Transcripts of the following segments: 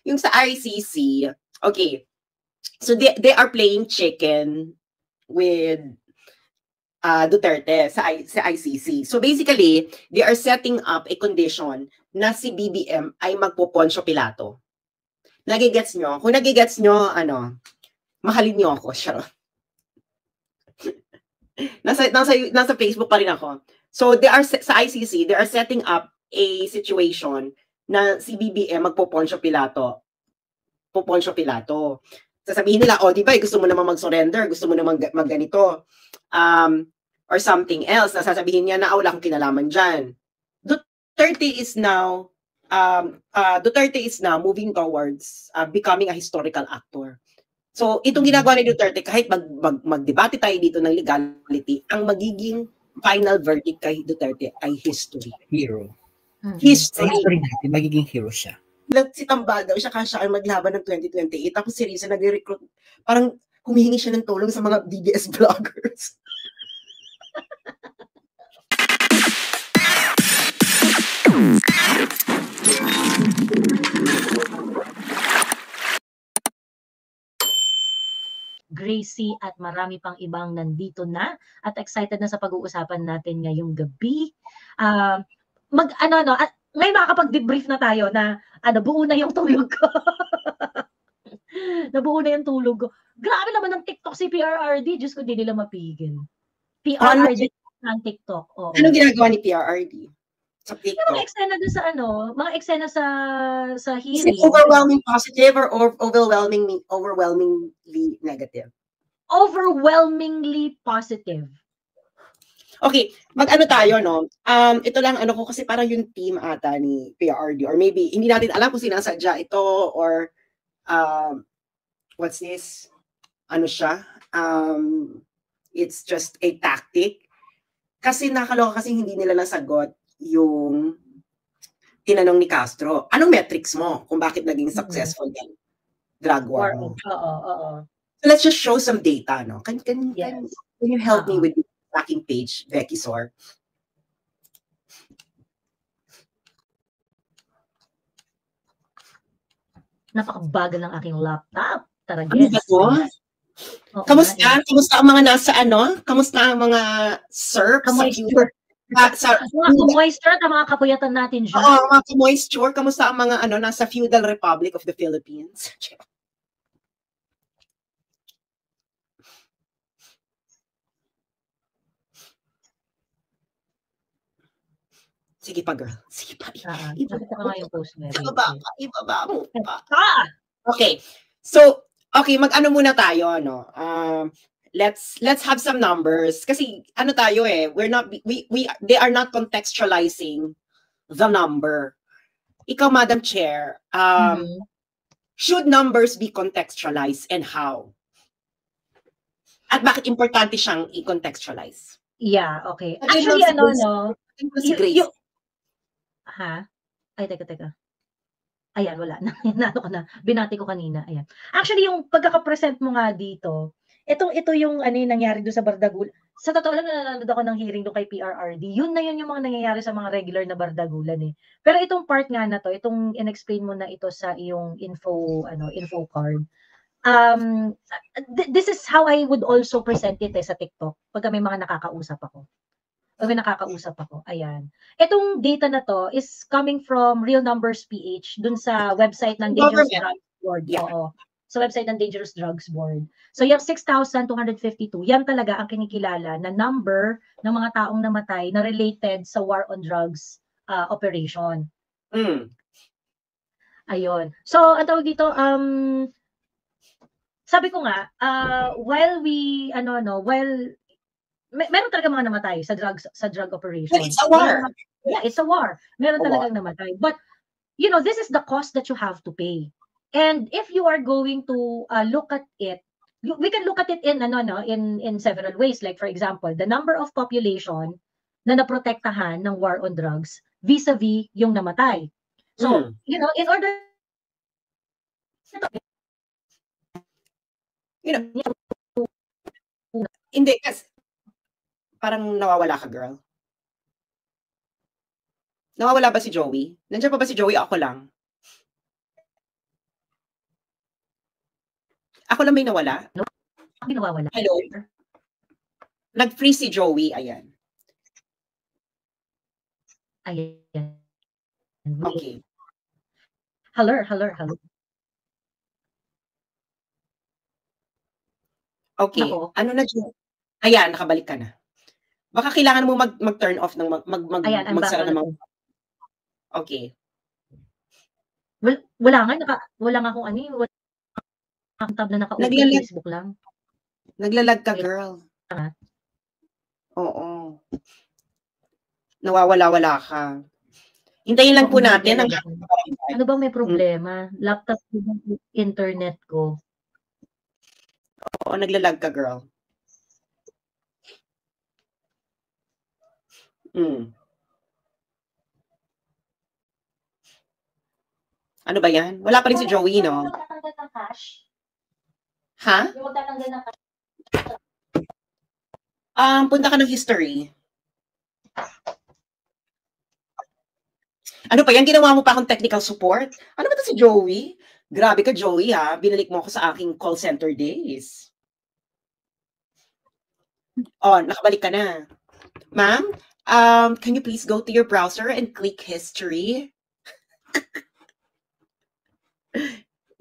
yung sa ICC, okay, so they are playing chicken with Duterte sa ICC. So basically, they are setting up a condition na si BBM ay magpo-Poncio Pilato. Nagigets nyo? Kung nagigets nyo, mahalin nyo ako. nasa Facebook pa rin ako. So they are sa ICC, they are setting up a situation na si BBM magpo-Poncio Pilato. Sasabihin nila, di ba, gusto mo naman mag-surrender, gusto mo naman magganito. Or something else na sasabihin niya na wala akong kinalaman dyan. Duterte is now moving towards becoming a historical actor. So, itong ginagawa ni Duterte, kahit magdebate tayo dito ng legality, ang magiging final verdict kay Duterte ay history. Hero. History. Sa history natin, magiging hero siya. Si Tambal daw, siya ay maglaban ng 2028. Tapos si Rizza nag-recruit, parang humihingi siya ng tulong sa mga BBS vloggers. Gracie at marami pang ibang nandito na at excited na sa pag-uusapan natin ngayong gabi. Ngayon makakapag-debrief na tayo na buo na yung tulog ko. Nabuo na yung tulog ko. Grabe naman ng TikTok si PRRD. Diyos ko, di nila mapigil. PRRD ng TikTok. Oo. Anong ginagawa ni PRRD? Sa TikTok? Mga eksena doon sa mga eksena sa hearing. Is it overwhelming positive or overwhelmingly negative? Overwhelmingly positive. Okay, mag-ano tayo, no? Ito lang, ko kasi parang yung team ata ni PRRD or maybe, hindi natin alam kung sinasadya ito or what's this? Ano siya? It's just a tactic. Kasi nakaloka kasi hindi nila nasagot yung tinanong ni Castro. Anong metrics mo kung bakit naging successful yung drug war mo? Oo. So let's just show some data, no? Can you help me with the tracking page, Becky Sor? Napakabagal ng aking laptop. Tara, Ano ba to? Kamusta? Kamusta ang mga nasa Kamusta ang mga SERP sa mga moisture at mga kapuyatan natin dyan? Oo, mga moisture. Kamusta ang mga nasa Feudal Republic of the Philippines? Sige pa, girl. Sige pa. Ibaba mo pa. Okay. So, mag-ano muna tayo, no? Let's have some numbers kasi tayo they are not contextualizing the number. Ikaw, Madam Chair, should numbers be contextualized and how? At bakit importante siyang i-contextualize? Yeah, okay. Actually, Ay, teka. Ayan, wala na. Binati ko kanina. Ayan. Actually, yung pagkaka-present mo nga dito, ito yung nangyari doon sa Bardagulan. Sa totoo lang, nanonood ako ng hearing doon kay PRRD. Yun yung mga nangyayari sa mga regular na Bardagulan eh. Pero itong part nga na to, itong in-explain mo na ito sa iyong info card. This is how I would also present it sa TikTok pag may mga nakakausap ako. Ayan. Itong data na to is coming from Real Numbers PH dun sa website ng Dangerous Drugs Board. Yeah. Oo. Sa website ng Dangerous Drugs Board. So yung 6,252, yan talaga ang kinikilala na number ng mga taong namatay na related sa war on drugs operation. Ayun. So, ang tawag dito, sabi ko nga, while meron talaga mga namatay sa drug operation. But it's a war. Yeah, it's a war. Meron talagang namatay. But this is the cost that you have to pay. And if you are going to look at it, we can look at it in several ways. Like for example, the number of population na naprotektahan ng war on drugs vis-a-vis yung namatay. So, in order hindi kasi parang nawawala ka, girl. Nawawala ba si Joey? Nandiyan pa ba si Joey? Ako lang. Ako lang may nawala. Hindi nawawala. Hello? Nag-freeze si Joey, ayan. Ayan. Okay. Hello. Okay. Nako. Ano na, Joey? Ayan, nakabalik ka na. Baka kailangan mo mag-turn off ng Ayan, I'm back magsara ng ulit. Okay. Wala nga akong ano, wala akong tab na naka-open, Facebook lang. Naglalag ka, girl. Oo. Nawawala-wala ka. Hintayin lang po natin. Ano bang may problema? Laptop ko, internet ko. Oo, naglalag ka, girl. Ano ba yan? Wala pa rin si Joey, no? Yung magtatanggal ng cash? Ha? Yung magtatanggal ng cash? Punta ka ng history. Ano pa yan? Ginawa mo pa akong technical support? Ano ba ito si Joey? Grabe ka, Joey, ha? Binalik mo ako sa aking call center days. Oh, nakabalik ka na. Ma'am, can you please go to your browser and click history?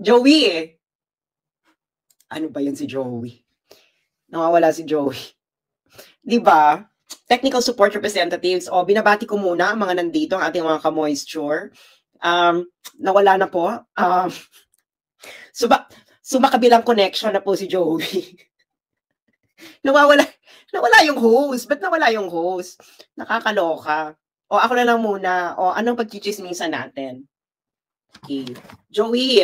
Joey! Ano ba yan si Joey? Nawawala si Joey. Diba? Technical support representatives. O, binabati ko muna ang mga nandito, ang ating mga ka-moisture. Nawala na po. Sumakabilang connection na po si Joey. Nawala yung host. Ba't nawala yung host? Nakakaloka. O, ako na lang muna. O, anong pagchichismisan natin? Okay. Joey,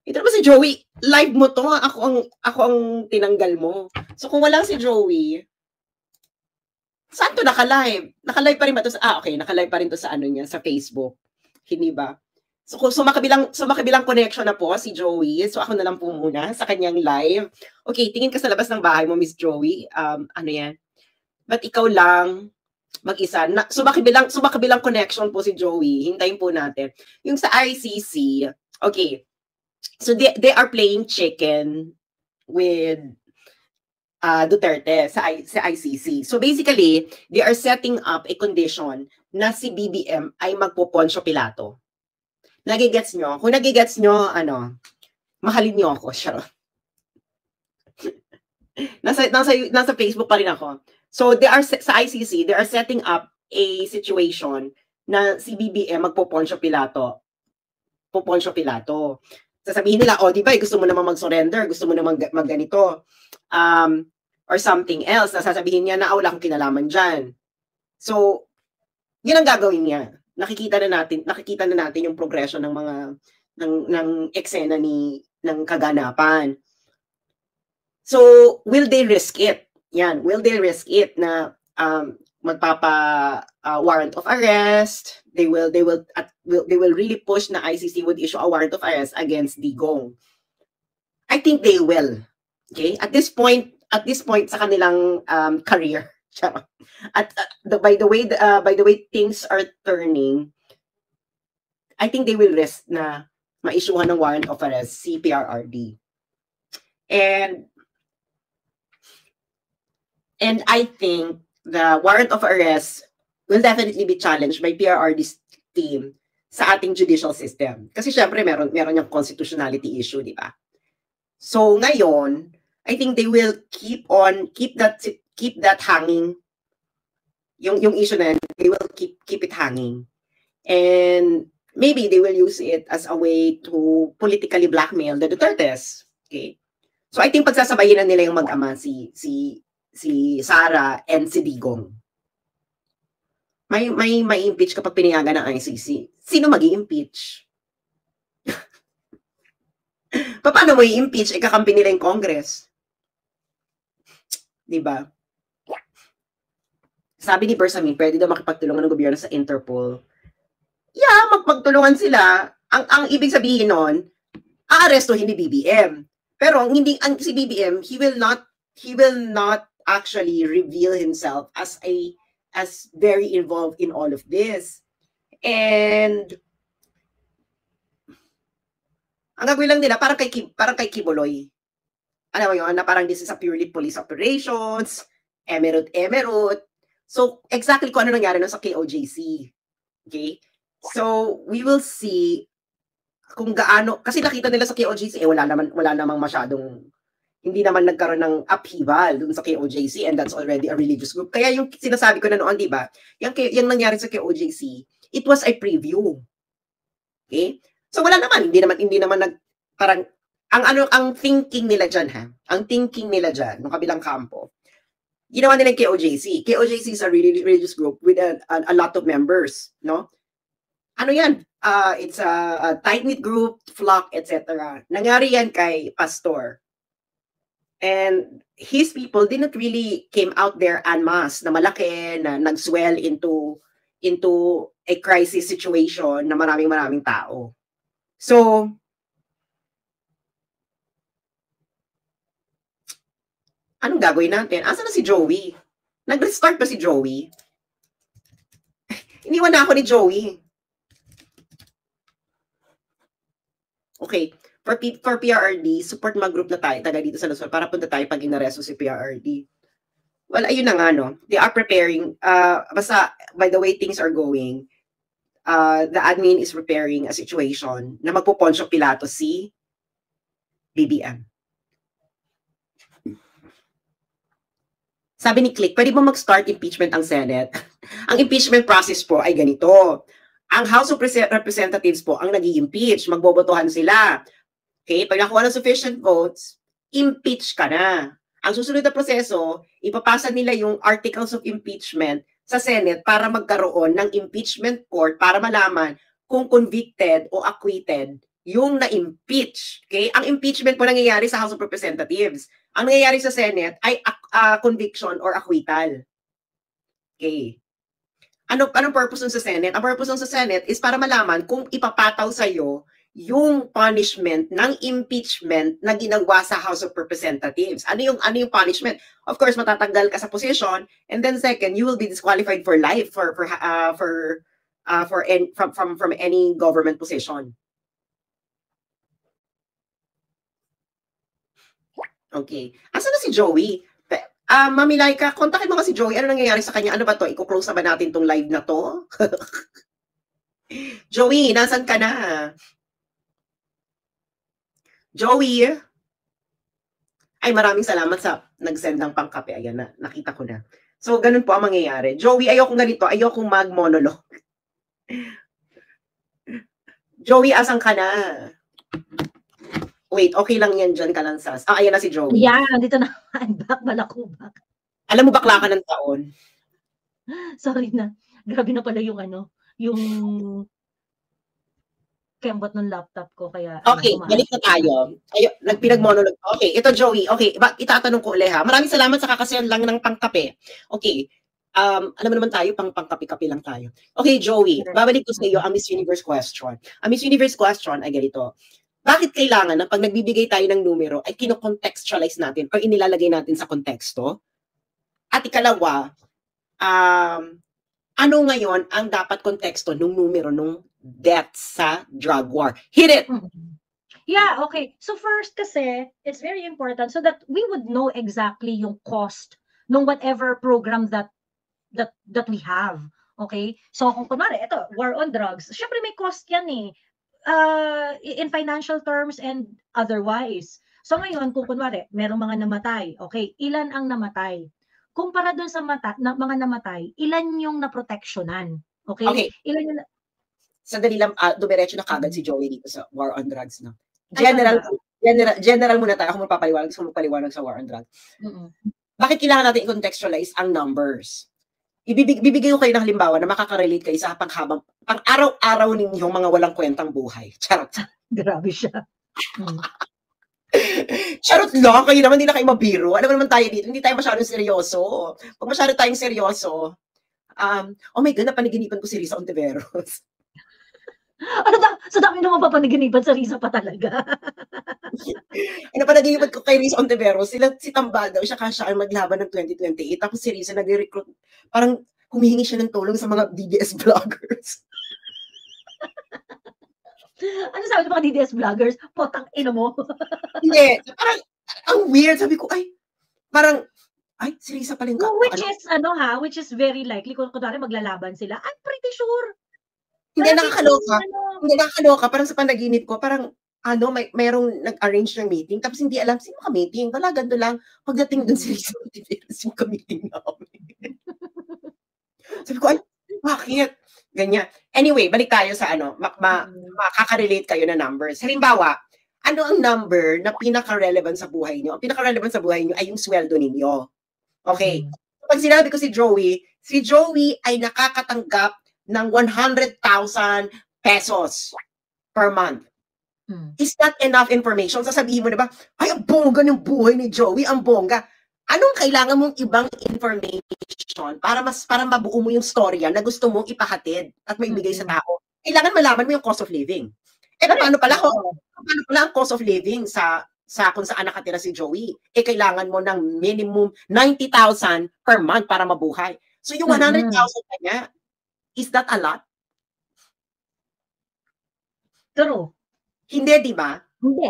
ito naman si Joey. Live mo to. Ako ang tinanggal mo. So, kung wala si Joey, saan to naka-live? Naka-live pa rin ba to sa, okay, naka-live pa rin to sa ano niya, sa Facebook. Hindi ba? So, kung sumakabilang connection na po si Joey, so ako na lang po muna sa kanyang live. Okay, tingin ka sa labas ng bahay mo, Miss Joey. Ano yan? Ba't ikaw lang mag-isa? Sumakabilang connection po si Joey. Hintayin po natin. Yung sa ICC, okay. So, they are playing chicken with Duterte sa ICC. So basically, they are setting up a condition na si BBM ay magpo-Poncio Pilato. Nagigets nyo? Kung nagigets nyo, mahalin nyo ako. nasa Facebook pa rin ako. So sa ICC, they are setting up a situation na si BBM magpo-Poncio Pilato. Po-Poncio Pilato. Sasabihin nila, di ba, gusto mo naman mag-surrender, gusto mo naman magganito. Or something else na sasabihin niya na wala akong kinalaman dyan. So, yun ang gagawin niya. Nakikita na natin yung progression ng mga ng eksena ng kaganapan. So, will they risk it? Yan, will they risk it na magpapa warrant of arrest? They will really push na ICC would issue a warrant of arrest against Digong. I think they will. Okay? At this point sa kanilang career. At by the way things are turning, I think they will risk na ma-issuehan ng warrant of arrest si PRRD. And I think the warrant of arrest will definitely be challenged by PRRD's team sa ating judicial system. Kasi syempre meron yung constitutionality issue, di ba? So ngayon, I think they will keep that hanging. Yung issue na yun, they will keep it hanging. And maybe they will use it as a way to politically blackmail the Dutertes. Okay? So I think pagsasabayin na nila yung mag-ama si Sara and si Digong. May impeach kapag pinayagan ng ICC. Sino mag-i-impeach? Paano mo i-impeach? Ikakampi nila yung Congress. Diba? Sabi ni Bersamin, pwede daw makipagtulungan ng gobyerno sa Interpol. Yeah, magpagtulungan sila. Ang ibig sabihin nun, aarestuhin ni BBM. Pero si BBM, he will not actually reveal himself as very involved in all of this. And ang gagawin lang nila parang kay Kibuloy. Alam mo yun, na parang this is a purely police operations, emerald. So, exactly kung ano nangyari nun sa KOJC. Okay? So, we will see kung gaano, kasi nakita nila sa KOJC, wala namang masyadong, hindi naman nagkaroon ng upheaval dun sa KOJC, and that's already a religious group. Kaya yung sinasabi ko na noon, di ba, yung nangyari sa KOJC, it was a preview. Okay? So, wala naman, hindi naman parang, ang thinking nila dyan, ang thinking nila dyan, ng kabilang kampo, ginawa nila yung KOJC. KOJC is a really religious group with a lot of members, no? Ano yan? It's a tight-knit group, flock, etc. Nangyari yan kay Pastor. And his people didn't really came out there en masse na malaki, na nag-swell into a crisis situation na maraming tao. So, anong gagawin natin? Asa na si Joey? Nag-restart ba si Joey? Iniwan na ako ni Joey. Okay. For PRRD, support mag-group na tayo, taga dito sa Luzon, para punta tayo pag inaresto si PRRD. Well, ayun na nga, no? They are preparing, basta, by the way things are going, the admin is preparing a situation na magpo-Poncio Pilato si BBM. Sabi ni Click, pwede ba mag-start impeachment ang Senate? Ang impeachment process po ay ganito. Ang House of Representatives po ang nag-i-impeach, magbobotohan sila. Okay, pag nakuha ng sufficient votes, impeach ka na. Ang susunod na proseso, ipapasa nila yung articles of impeachment sa Senate para magkaroon ng impeachment court para malaman kung convicted o acquitted yung na-impeach. Okay? Ang impeachment po nangyayari sa House of Representatives. Ang nangyayari sa Senate ay conviction or acquittal. Okay. Anong purpose nun sa Senate? Ang purpose nun sa Senate is para malaman kung ipapataw sa'yo yung punishment ng impeachment na ginawa sa House of Representatives. Ano yung punishment? Of course, matatanggal ka sa position, and then second, you will be disqualified for life from any government position. Okay. Asa na si Joey? Mami Laika, kontakin mo kasi si Joey. Ano nangyayari sa kanya? Ano ba to? Iko-close na ba natin tong live na to? Joey, nasan ka na? Joey? Ay, maraming salamat sa nag-send ng pangkape. Ayan na, nakita ko na. So, ganun po ang mangyayari. Joey, ayokong ganito. Ayokong mag-monologue. Joey, asan ka na? Wait, okay lang yan dyan ka lang, Sas. Ayan na si Joey. Yeah, dito na. I'm back, balakubak. Alam mo, bakla ka ng taon. Sorry na. Grabe na pala yung yung kembot ng laptop ko. Kaya, okay, balik na tayo. Nagpinag-monologue. Okay, ito Joey. Okay, itatanong ko ulit ha. Maraming salamat sa kakasiyan lang ng pangkape. Okay, alam mo naman tayo, pangkape-kape lang tayo. Okay, Joey, babalik ko sa iyo ang Miss Universe question. Ang Miss Universe question ay ganito. Bakit kailangan na pag nagbibigay tayo ng numero ay kino-contextualize natin or inilalagay natin sa konteksto? At ikalawa, ano ngayon ang dapat konteksto ng numero ng death sa drug war? Hit it! Yeah, okay. So first kasi, it's very important so that we would know exactly yung cost ng whatever program that we have. Okay? So kung kunwari, ito, war on drugs, syempre may cost yan eh. In financial terms and otherwise. So ngayon, kung kunwari, merong mga namatay, okay, ilan ang namatay? Kumpara dun sa mga namatay, ilan yung naproteksyonan? Okay? Ilan yung sandali lang, dumiretso na kagad si Joey dito sa war on drugs. No? General muna tayo. Ako magpapaliwanag sa war on drugs. Bakit kailangan natin i-contextualize ang numbers? Bibigay ko kayo ng halimbawa na makaka-relate kayo sa pang-araw-araw ninyong mga walang kwentang buhay. Charot. Grabe siya. Charot lang, kayo naman, hindi na kayo mabiro. Alam mo naman tayo dito, hindi tayo masyadong seryoso. Pag masyado tayong seryoso, oh my God, napaniginipan ko si Risa Ontiveros. Sa dami naman papaniginipan sa Risa pa talaga. Napanaginipan ko kay Risa Ontiveros, si Tambal daw, siya ang maglaban ng 2028. Tapos si Risa nag-recruit, parang humihingi siya ng tulong sa mga DDS vloggers. Ano sabi ng mga DDS vloggers? Potang ina mo. Hindi, Ang weird. Sabi ko, ay, parang, ay, si Risa pala yung which is very likely kung kunwari maglalaban sila. I'm pretty sure. Hindi nakakaloka. Hindi nakakaloka. Parang sa panaginip ko, parang, mayroong nag-arrange ng meeting, tapos hindi alam sino ka-meeting. Wala, ganito lang. Pagdating dun si Risa, yung ka-meeting namin. Sabi ko, ay, bakit? Ganyan. Anyway, balik tayo sa makaka-relate kayo na numbers. Halimbawa, ano ang number na pinaka-relevant sa buhay niyo? Ang pinaka-relevant sa buhay niyo ay yung sweldo ninyo. Okay. Pag sinabi ko si Joey ay nakakatanggap ng 100,000 pesos per month. Is that enough information? Sasabihin mo na ba, ay, ang bongga ng buhay ni Joey, ang bongga. Anong kailangan mong ibang information para mabuo mo yung storya na gusto mong ipahatid at maibigay sa tao? Kailangan malaman mo yung cost of living. Paano pala ang cost of living sa kung saan nakatira si Joey? Kailangan mo ng minimum 90,000 per month para mabuhay. So yung 100,000 kanya, is that a lot? True. Hindi, di ba? Hindi.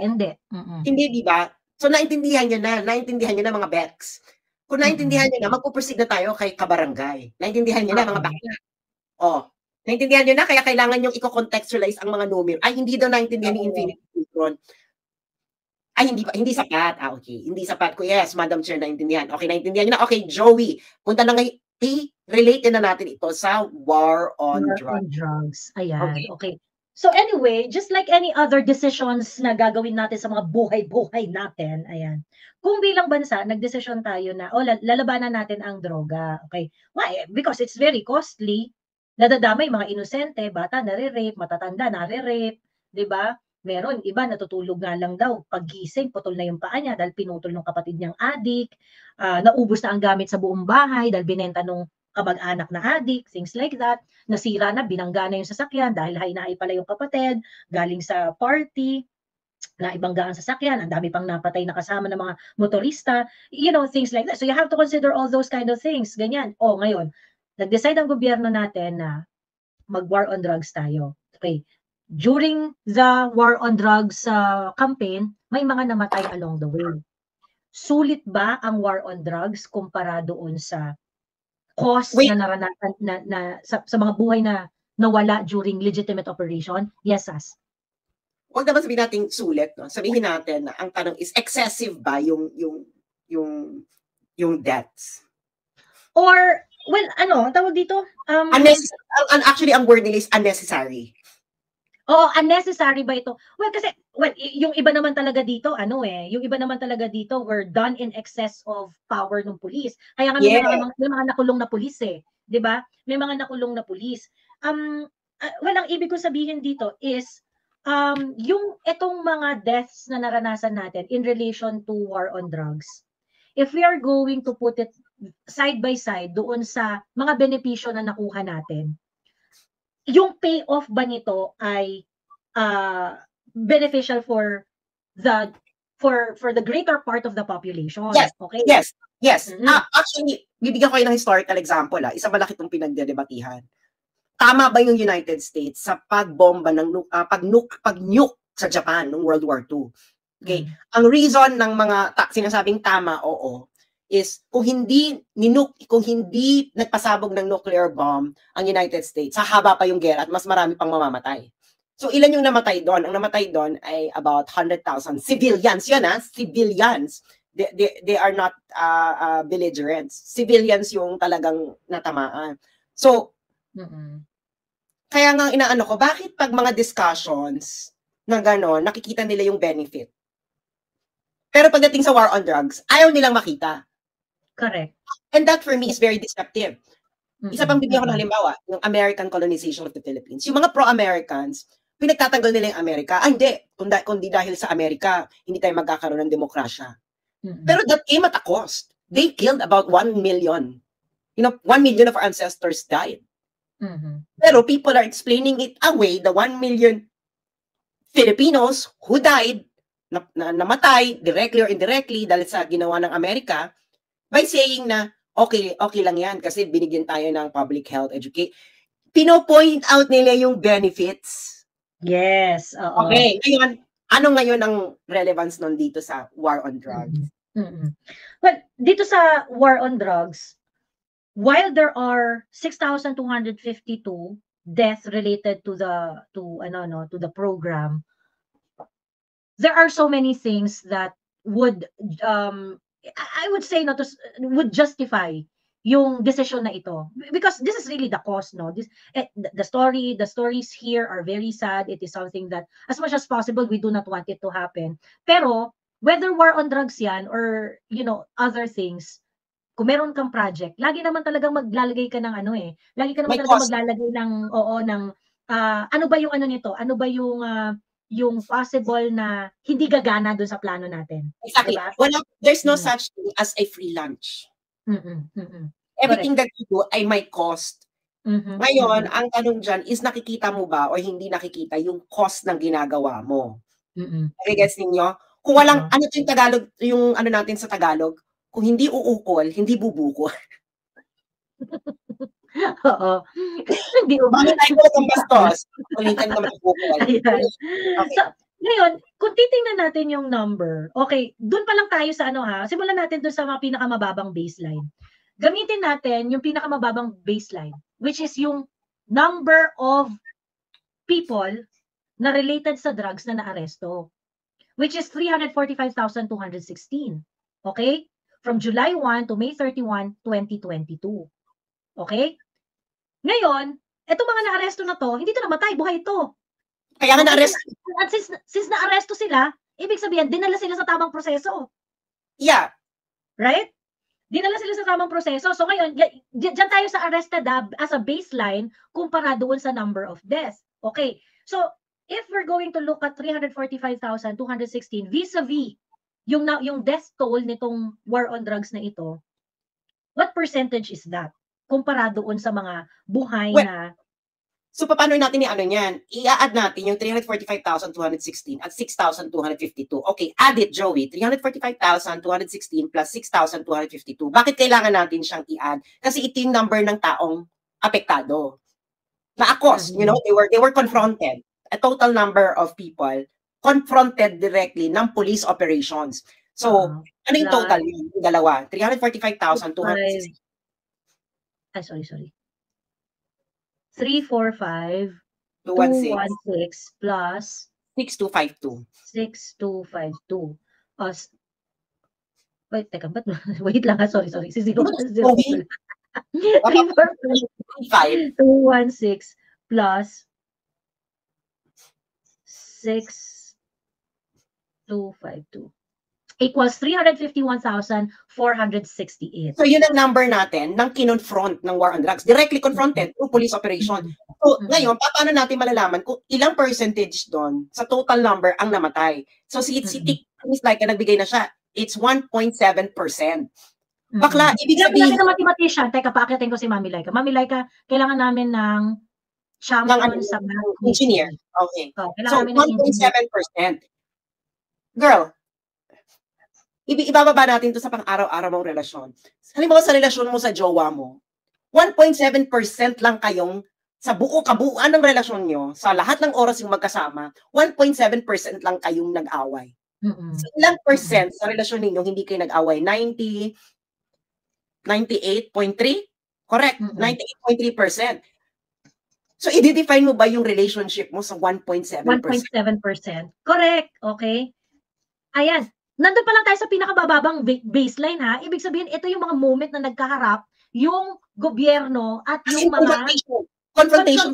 Hindi, di ba? So, naintindihan nyo na mga Bex. Kung naintindihan nyo na, magpuproceed na tayo kay kabarangay. Naintindihan nyo na, mga bakla. Naintindihan nyo na, kaya kailangan nyo i-contextualize ang mga numero. Ay, hindi daw naintindihan ni Infinity Neutron. Ay, hindi sapat. Okay. Hindi sapat ko. Yes, Madam Chair, naintindihan. Okay, naintindihan nyo na. Okay, Joey, punta na ngayon. Relate na natin ito sa war on drugs. Ayan, okay. So anyway, just like any other decisions na gagawin natin sa mga buhay-buhay natin, ayan. Kung bilang bansa, nagdesisyon tayo na, lalabanan natin ang droga. Okay. Why? Because it's very costly. Nadadamay mga inosente, bata nare-rape, matatanda nare-rape, 'di ba? Meron iba natutulog nga lang daw, paggising putol na yung paa niya dahil pinutol ng kapatid niyang adik, naubos na ang gamit sa buong bahay dahil binenta nung kamag-anak na adik, things like that. Nasira na, binangga na yung sasakyan dahil hainahay pala yung kapatid, galing sa party, na ibangga ang sasakyan, ang dami pang napatay na kasama ng mga motorista, things like that. So you have to consider all those kind of things, ganyan. Ngayon, nag-decide ang gobyerno natin na mag-war on drugs tayo. Okay. During the war on drugs campaign, may mga namatay along the way. Sulit ba ang war on drugs kumpara doon sa cost na naranasan sa mga buhay na nawala during legitimate operation? Yes, Sas. Huwag naman sabihin natin sulit, no? Sabihin natin na ang tanong is excessive ba yung deaths? Or tawag dito? Actually, ang word nila is unnecessary. Unnecessary ba ito? Kasi yung iba naman talaga dito, yung iba naman talaga dito were done in excess of power ng pulis. Kaya nga may mga nakulong na pulis 'di ba? May mga nakulong na pulis. Ang ibig ko sabihin dito is yung itong mga deaths na naranasan natin in relation to war on drugs. If we are going to put it side by side doon sa mga benepisyo na nakuha natin, yung payoff ba nito ay beneficial for the greater part of the population? Yes. Okay? Yes. Actually, bibigyan ko kayo ng historical example. Isa malaki itong pinagdedebatihan. Tama ba yung United States sa pagbomba ng pag-nuke sa Japan noong World War II? Okay. Ang reason ng mga sinasabing tama, is kung hindi nagpasabog ng nuclear bomb ang United States, hahaba pa yung gera at mas marami pang mamamatay. So ilan yung namatay doon? Ang namatay doon ay about 100,000 civilians. Yan civilians. They are not belligerents. Civilians yung talagang natamaan. So, kaya nga inaano ko, bakit pag mga discussions na gano'n, nakikita nila yung benefit? Pero pagdating sa war on drugs, ayaw nilang makita. Correct. And that for me is very deceptive. Isa pang bibigyan ko ng halimbawa, yung American colonization of the Philippines. Yung mga pro-Americans, pinagtatanggol nila yung Amerika. Hindi. Kundi dahil sa Amerika, hindi tayo magkakaroon ng demokrasya. Pero that came at a cost. They killed about 1 million. 1 million of our ancestors died. Pero people are explaining it away, the 1 million Filipinos who died, namatay, directly or indirectly, dahil sa ginawa ng Amerika, by saying na, okay lang yan kasi binigyan tayo ng public health education. Pino-point out nila yung benefits. Yes. Okay, ngayon, Ano ngayon ang relevance nun dito sa war on drugs? Well, dito sa war on drugs, while there are 6,252 deaths related to the program, there are so many things that would I would say would justify yung decision na ito, because this is really the cause, no? The stories here are very sad. It is something that as much as possible we do not want it to happen. Pero whether war on drugs yan or other things, kung meron kang project, lagi naman talagang maglalagay ka ng lagi ka naman talagang maglalagay ng ano ba yung nito? Ano ba yung possible na hindi gagana doon sa plano natin? Exactly. Diba? There's no such thing as a free lunch. Everything that you do ay may cost. Ngayon, ang tanong dyan is nakikita mo ba o hindi nakikita yung cost ng ginagawa mo? Gets ninyo? Kung walang, ano yung Tagalog, yung natin sa Tagalog, kung hindi uukol, hindi bubuko. Oo. Hindi Bakit tayo ng bastos? Kulitan naman bukol. Okay. So, ngayon, kung titingnan natin yung number, okay, dun pa lang tayo sa simulan natin dun sa mga pinakamababang baseline. Gamitin natin yung pinakamababang baseline, which is yung number of people na related sa drugs na naaresto, which is 345,216. Okay? From July 1 to May 31, 2022. Okay? Ngayon, etong mga naaresto na to, hindi to namatay, buhay ito. Kaya nga naaresto. At since naaresto sila, ibig sabihin, dinala sila sa tamang proseso. Yeah. Right? Dinala sila sa tamang proseso. So ngayon, dyan tayo sa arrested as a baseline kumpara doon sa number of deaths. Okay. So, if we're going to look at 345,216 vis-a-vis yung death toll nitong war on drugs na ito, what percentage is that kumpara doon sa mga buhay na... So, paano natin niyan? I-add natin yung 345,216 at 6,252. Okay, add it, Joey. 345,216 plus 6,252. Bakit kailangan natin siyang i-add? Kasi ito yung number ng taong apektado. Na-accost, they were confronted. A total number of people confronted directly ng police operations. So, ano yung total yun? Yung dalawa? 345,216. Ay, sorry. 345 216 plus 6252. 6252. Wait, teka, wait lang, sorry. 345 216 plus 6252 equals 351,468. So, yun ang number natin ng kinonfront ng war on drugs. Directly confronted through police operation. So, ngayon, paano natin malalaman kung ilang percentage doon sa total number ang namatay? So, si Miss Laika, nagbigay na siya. It's 1.7%. Bakla, ibig sabihin... Natin na mathematician. Teka, paakitin ko si Mami Laika. Mami Laika, kailangan namin ng champion sa math. Engineer. Okay. So, 1.7%. Girl, ibababa natin to sa pang-araw-araw mong relasyon. Halimbawa sa relasyon mo sa jowa mo, 1.7% lang kayong sa kabuuan ng relasyon nyo, sa lahat ng oras yung magkasama, 1.7% lang kayong nag-away. So, ilang percent sa relasyon ninyo hindi kayo nag-away? 98.3? Correct, 98.3%. So, i-define mo ba yung relationship mo sa 1.7%? 1.7%. Correct, okay? Ayan. Nandun pa lang tayo sa pinakamababang baseline, ha? Ibig sabihin, ito yung mga moment na nagkaharap yung gobyerno at yung mga confrontation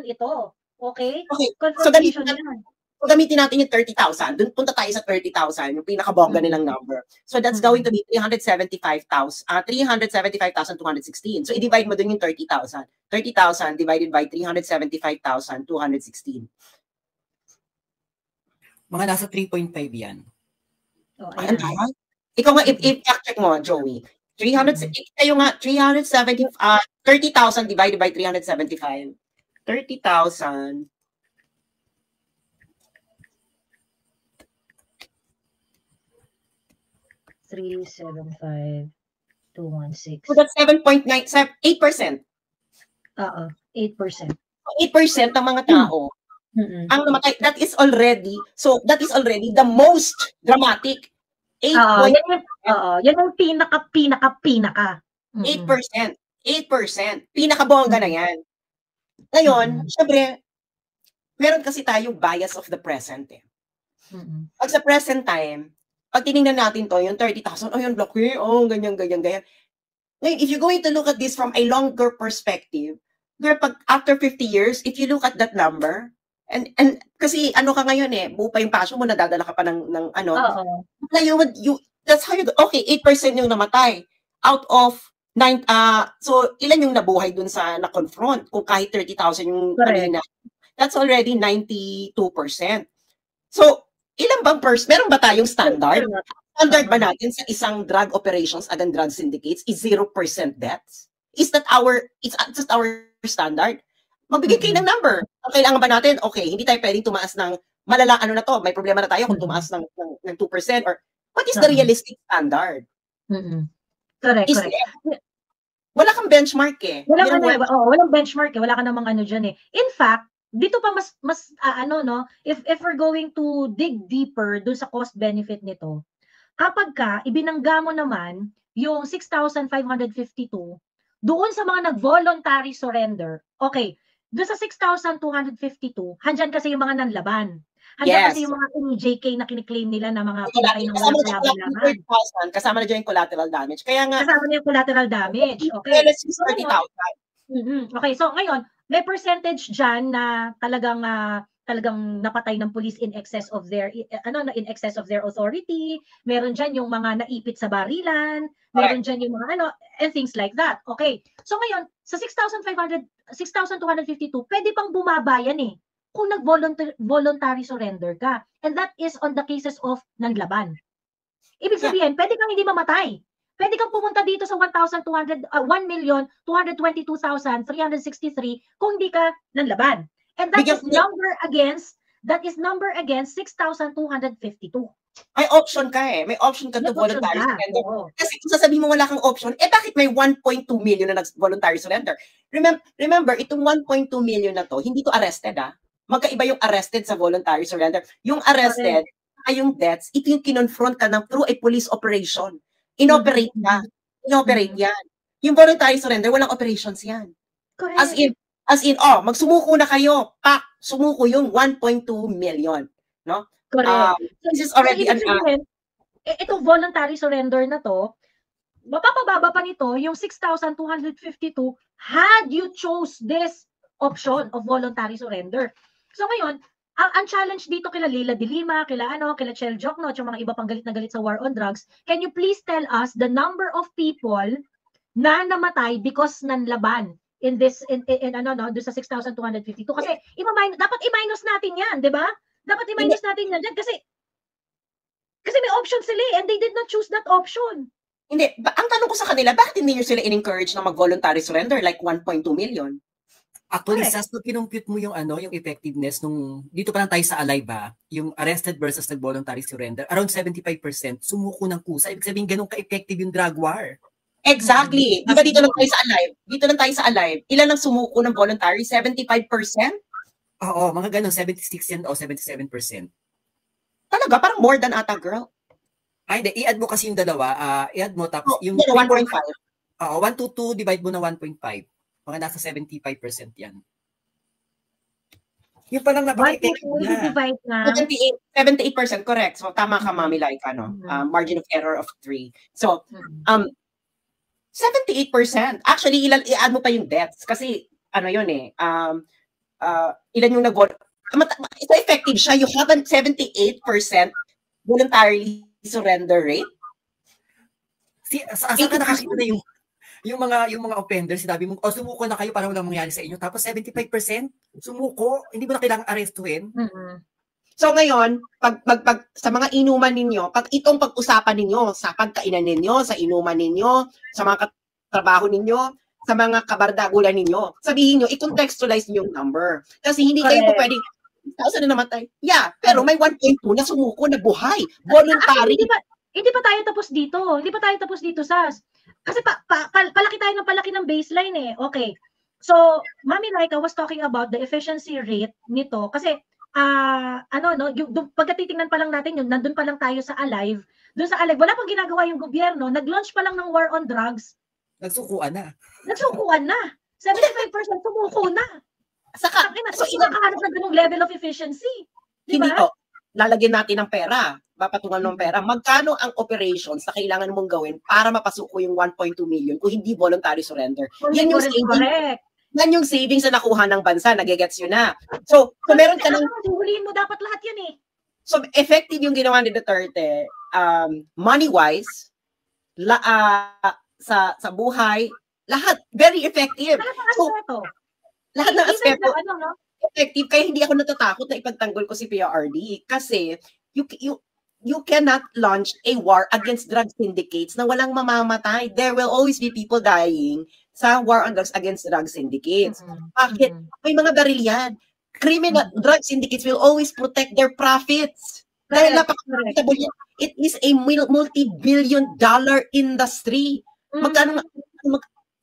ito. Okay? Confrontation yan. So, gamitin natin yung 30,000. Doon punta tayo sa 30,000, yung pinakabongga nilang number. So, that's going to be 375,216. So, i-divide mo doon yung 30,000. 30,000 divided by 375,216. Mga nasa 3.5 yan. Oh, ikaw nga, i-check mo, Joey. 30,000 divided by 375. 30,000. $375,216. So that's 7.9, 8%. 8%. 8% ng mga tao Ang namatay, that is already the most dramatic. 8%. Yan yung pinaka. 8%. Pinakabongga na yan. Ngayon, syempre, meron kasi tayong bias of the present eh. Pag sa present time, pag tinignan natin to, yung 30,000, yun, laki, ganyan. Ngayon, if you're going to look at this from a longer perspective, pag after 50 years, if you look at that number, and kasi ano ka ngayon eh, buo pa yung passion mo, nadadala ka pa ng ano. Ngayon, that's how you go. Okay, 8% yung namatay. Out of 9, so ilan yung nabuhay dun sa na-confront? Kung kahit 30,000 yung kanina, that's already 92%. So, ilan bang meron ba tayong standard? Standard ba natin sa isang drug operations at drug syndicates is 0% deaths? Is that it's just our standard? Magbigay kayo ng number. Ang kailangan ba natin? Okay, hindi tayo pwedeng tumaas ng malala, ano na to, may problema na tayo kung tumaas ng 2% or what is the realistic standard? Correct. Wala kang benchmark eh. Walang benchmark eh. Wala ka namang ano dyan eh. In fact, dito pa mas if we're going to dig deeper dun sa cost benefit nito, kapag ibinangga mo naman yung 6,552 doon sa mga nag-voluntary surrender, okay, doon sa 6,252, handyan kasi yung mga nanlaban. Handyan kasi yung mga JK na kiniklaim nila na mga pinakay ng laban. Kasama na dyan yung collateral damage. Kaya nga, kasama na yung collateral damage. Okay. Let's use 30,000. Okay, so ngayon, may percentage dyan na talagang napatay ng police in excess of their authority. Meron dyan yung mga naipit sa barilan, meron dyan yung mga and things like that. Okay. So ngayon, sa 6,252, pwede pang bumaba yan eh kung nag-voluntary surrender ka. And that is on the cases of nanlaban. Ibig sabihin, pwede kang hindi mamatay. Pwede kang pumunta dito sa 1,222,363 kung hindi ka nanlaban. And that is number against 6,252. May option ka eh. May option ka to voluntary surrender. Kasi kung sasabihin mo wala kang option, bakit may 1.2 million na voluntary surrender? Remember, itong 1.2 million na to, hindi to arrested Magkaiba yung arrested sa voluntary surrender. Yung arrested, yung deaths, ito yung kinonfront ka through a police operation. Inoperate yan. Yung voluntary surrender, walang operations yan. Correct. As in, magsumuko na kayo. Sumuko yung 1.2 million. No? Correct. This is already itong voluntary surrender na to, mapapababa pa nito yung 6,252 had you chose this option of voluntary surrender. So ngayon, ang challenge dito kila Leila de Lima, kila Chel Jokno, at yung mga iba pang galit na galit sa war on drugs, can you please tell us the number of people na namatay because nanlaban in this doon sa 6,252? Kasi dapat i-minus natin 'yan, 'di ba? Dapat i-minus natin 'yan kasi may option sila and they did not choose that option. Hindi, ang tanong ko sa kanila, bakit hindi niyo sila in-encourage na mag-voluntary surrender like 1.2 million? Actually, Sas, pag kinumpute mo yung yung effectiveness dito pa lang tayo sa Alive yung arrested versus nag-voluntary surrender, around 75% sumuko ng kusa. Ibig sabihin, ganun ka-effective yung drug war. Exactly. Di ba dito lang tayo sa Alive? Dito lang tayo sa Alive. Ilan ang sumuko ng voluntary? 75%? Oo, mga ganun, 76 yan o 77%. Talaga? Parang more than ata, girl. Ay, hindi. I-add mo kasi yung dalawa. I-add mo, tapos yung 1.5. Oo, 1 to 2, divide mo na 1.5. Mga nasa 75% yan. Yung palang napaka-effective na. 78%, correct. So, tama ka, Mami Laika, no? Margin of error of 3. So, 78%. Actually, i-add mo pa yung deaths. Kasi, yun eh, ilan yung so effective siya. You have a 78% voluntary surrender rate. Saan ka nakakita na yung mga offenders, sinabi mo, sumuko na kayo para walang mangyari sa inyo. Tapos 75% sumuko, hindi mo na kailangang arestuhin. So ngayon, pag sa mga inuman ninyo, pag itong pag-usapan ninyo, sa pagkainan ninyo, sa inuman ninyo, sa mga trabaho ninyo, sa mga kabardagulan ninyo, sabihin nyo, i-contextualize nyo yung number. Kasi hindi kayo po pwedeng, saan na namatay? Yeah, pero may 1.2 na sumuko na buhay. Voluntary. Hindi pa tayo tapos dito. Hindi pa tayo tapos dito, Sas. Kasi palaki tayo ng palaki ng baseline eh. Okay. So, Mami Laika was talking about the efficiency rate nito kasi pagka titingnan pa lang natin yun, nandun pa lang tayo sa Alive. Doon sa Alive, wala pang ginagawa yung gobyerno, nag-launch pa lang ng war on drugs. Nagsukuan na. 75% sumuko na. Saka, so inakahanap na ganung level of efficiency. Hindi to. Lalagyan natin ng pera. Papatungan ng pera. Magkano ang operations na kailangan mong gawin para mapasuko yung 1.2 million kung hindi voluntary surrender? Yan yung savings. Yan yung savings na nakuha ng bansa. Nagigets yun na. So meron ka ng... Huliin mo dapat lahat yan eh. So, effective yung ginawa ni Duterte, money-wise, sa buhay, lahat, very effective. Lahat ng aspeto, effective. Kaya hindi ako natatakot na ipagtanggol ko si PRRD. Kasi, you cannot launch a war against drug syndicates na walang mamamatay. There will always be people dying sa war on drugs against drug syndicates. Bakit? May mga baril yan. Criminal drug syndicates will always protect their profits. Dahil napaka-profitable yan. It is a multi-billion dollar industry. Magkano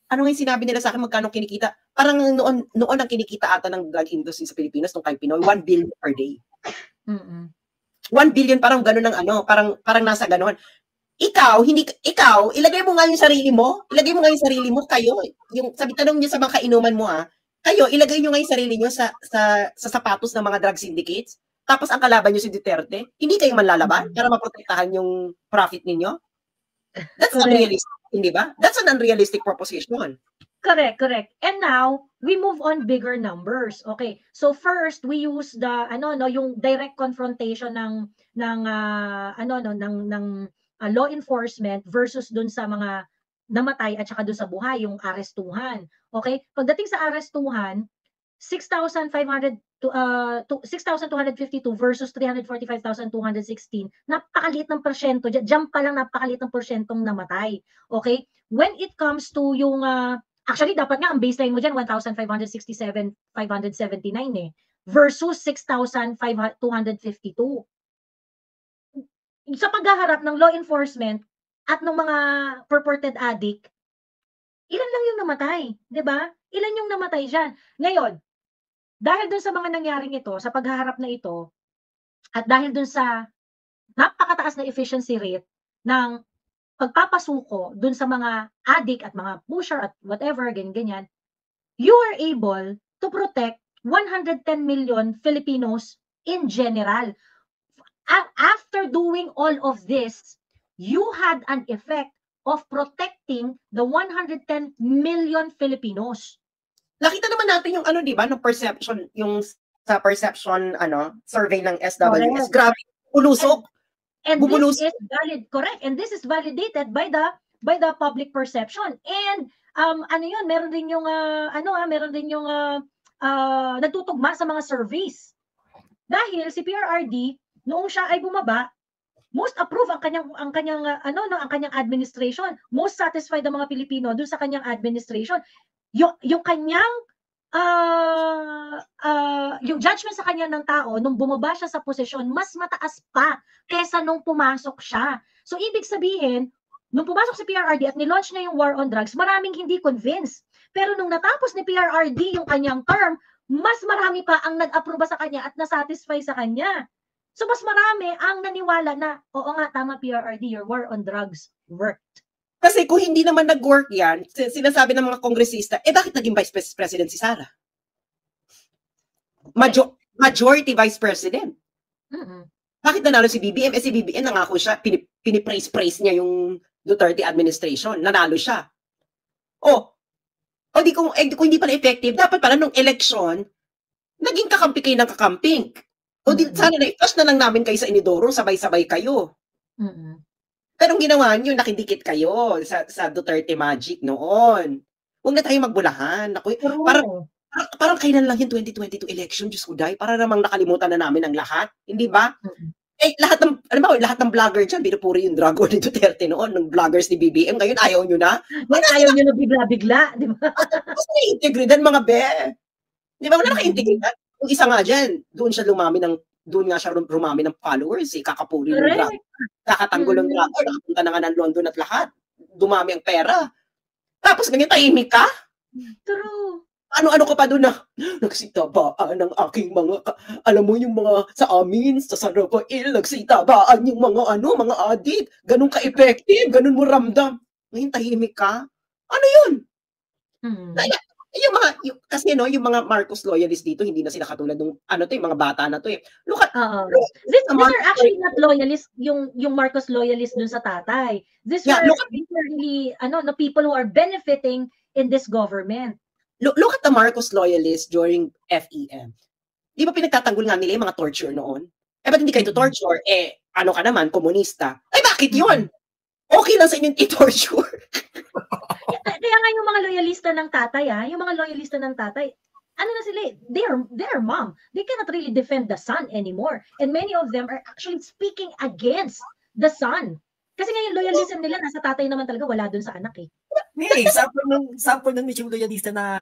ano nga yung sinabi nila sa akin, magkano kinikita? Parang noon ang kinikita ata ng drug industry sa Pilipinas nung kay Pinoy, 1 billion per day. 1 billion parang gano'n ng parang nasa gano'n. Ikaw, ilagay mo nga yung sarili mo. Kayo. Yung sabi tanong niyo sa mga kainuman mo kayo, ilagay nyo nga yung sarili nyo sa sapatos ng mga drug syndicates. Tapos ang kalaban nyo si Duterte, hindi kayo manlalaban para maprotektahan yung profit ninyo? That's unrealistic, hindi ba? That's an unrealistic proposition. Correct. And now, we move on bigger numbers. Okay. So first, we use the yung direct confrontation ng law enforcement versus dun sa mga namatay at saka doon sa buhay, yung arestuhan. Okay? Pagdating sa arestuhan, 6,252 versus 345,216, napakaliit ng porsyento. Diyan pa lang napakaliit ng porsyentong namatay. Okay? When it comes to yung, actually dapat nga ang baseline mo dyan, 1,567,579 versus 6,252. Sa paghaharap ng law enforcement, at ng mga purported addict, ilan lang yung namatay, 'di ba? Ilan yung namatay diyan. Ngayon, dahil dun sa mga nangyaring ito, sa paghaharap na ito, at dahil dun sa napakataas na efficiency rate ng pagpapasuko dun sa mga addict at mga pusher at whatever, ganyan, you are able to protect 110 million Filipinos in general. After doing all of this, you had an effect of protecting the 110 million Filipinos. Nakita naman natin yung di ba, no perception, yung sa perception survey ng SWS. Grabe, bulusok. And this is valid, correct. And this is validated by the public perception. And meron din yung nagtutugma sa mga surveys. Dahil si PRRD noong siya ay bumaba, most approved ang kanyang administration, most satisfied ang mga Pilipino doon sa kanyang administration. Yung kanyang yung judgment sa kanya ng tao nung bumaba siya sa posisyon mas mataas pa kaysa nung pumasok siya. So ibig sabihin, nung pumasok si PRRD at nilaunch niya yung war on drugs, maraming hindi convinced. Pero nung natapos ni PRRD yung kanyang term, mas marami pa ang nag-aproba sa kanya at nasatisfy sa kanya. So mas marami ang naniwala na, oo nga, tama PRRD, your war on drugs worked. Kasi kung hindi naman nag-work yan, sinasabi ng mga kongresista, bakit naging Vice President si Sara? Majority Vice President. Bakit nanalo si BBM? Si BBM nangako siya, pinipraise niya yung Duterte administration. Nanalo siya. Kung hindi pala effective, dapat pala nung election, naging kakampi kayo ng kakamping. Sana na-flash na lang namin kayo sa Inidoro, sabay-sabay kayo. Pero ang ginawa nyo, nakidikit kayo sa Duterte Magic noon. Huwag na tayo magbulahan. Parang kailan lang yung 2022 election, Diyos ko dahi, para namang nakalimutan na namin ang lahat. Hindi ba? Lahat ng vlogger dyan, binupuri yung dragon ni Duterte noon, ng vloggers ni BBM. Ngayon, ayaw nyo na. Ayaw nyo na bigla-bigla, di ba? Kasi na-integridad, mga be. Di ba? Wala naka-integridad. Yung isa nga dyan, doon nga siya rumami ng followers, kakapuri ng dragon. Kakatanggol ng dragon, nakapunta na nga ng London at lahat. Dumami ang pera. Tapos ganyan, tahimik ka? True. ano-ano ka pa doon na, nagsitabaan ng aking alam mo yung mga sa amin, sa San Rafael, nagsitabaan yung mga adik. Ganun ka-effective, ganun mo ramdam. Ngayon tahimik ka? Ano yun? Kasi yung mga Marcos loyalists dito, hindi na sila katulad ng yung mga bata na to eh. Look at these are actually not loyalists, yung Marcos loyalists dun sa tatay. These are really the people who are benefiting in this government. Look at the Marcos loyalists during FEM. Di ba pinagtatanggol nga nila yung mga torture noon? Ba't hindi kayo torture? Ano ka naman, komunista? Bakit yun? Okay lang sa inyong i-torture. Kaya nga yung mga loyalista ng tatay, yung mga loyalista ng tatay, ano na sila, they're mom. They cannot really defend the son anymore. And many of them are actually speaking against the son. Kasi nga yung loyalism nila, nasa tatay naman talaga, wala dun sa anak eh. Sample nun yung loyalista na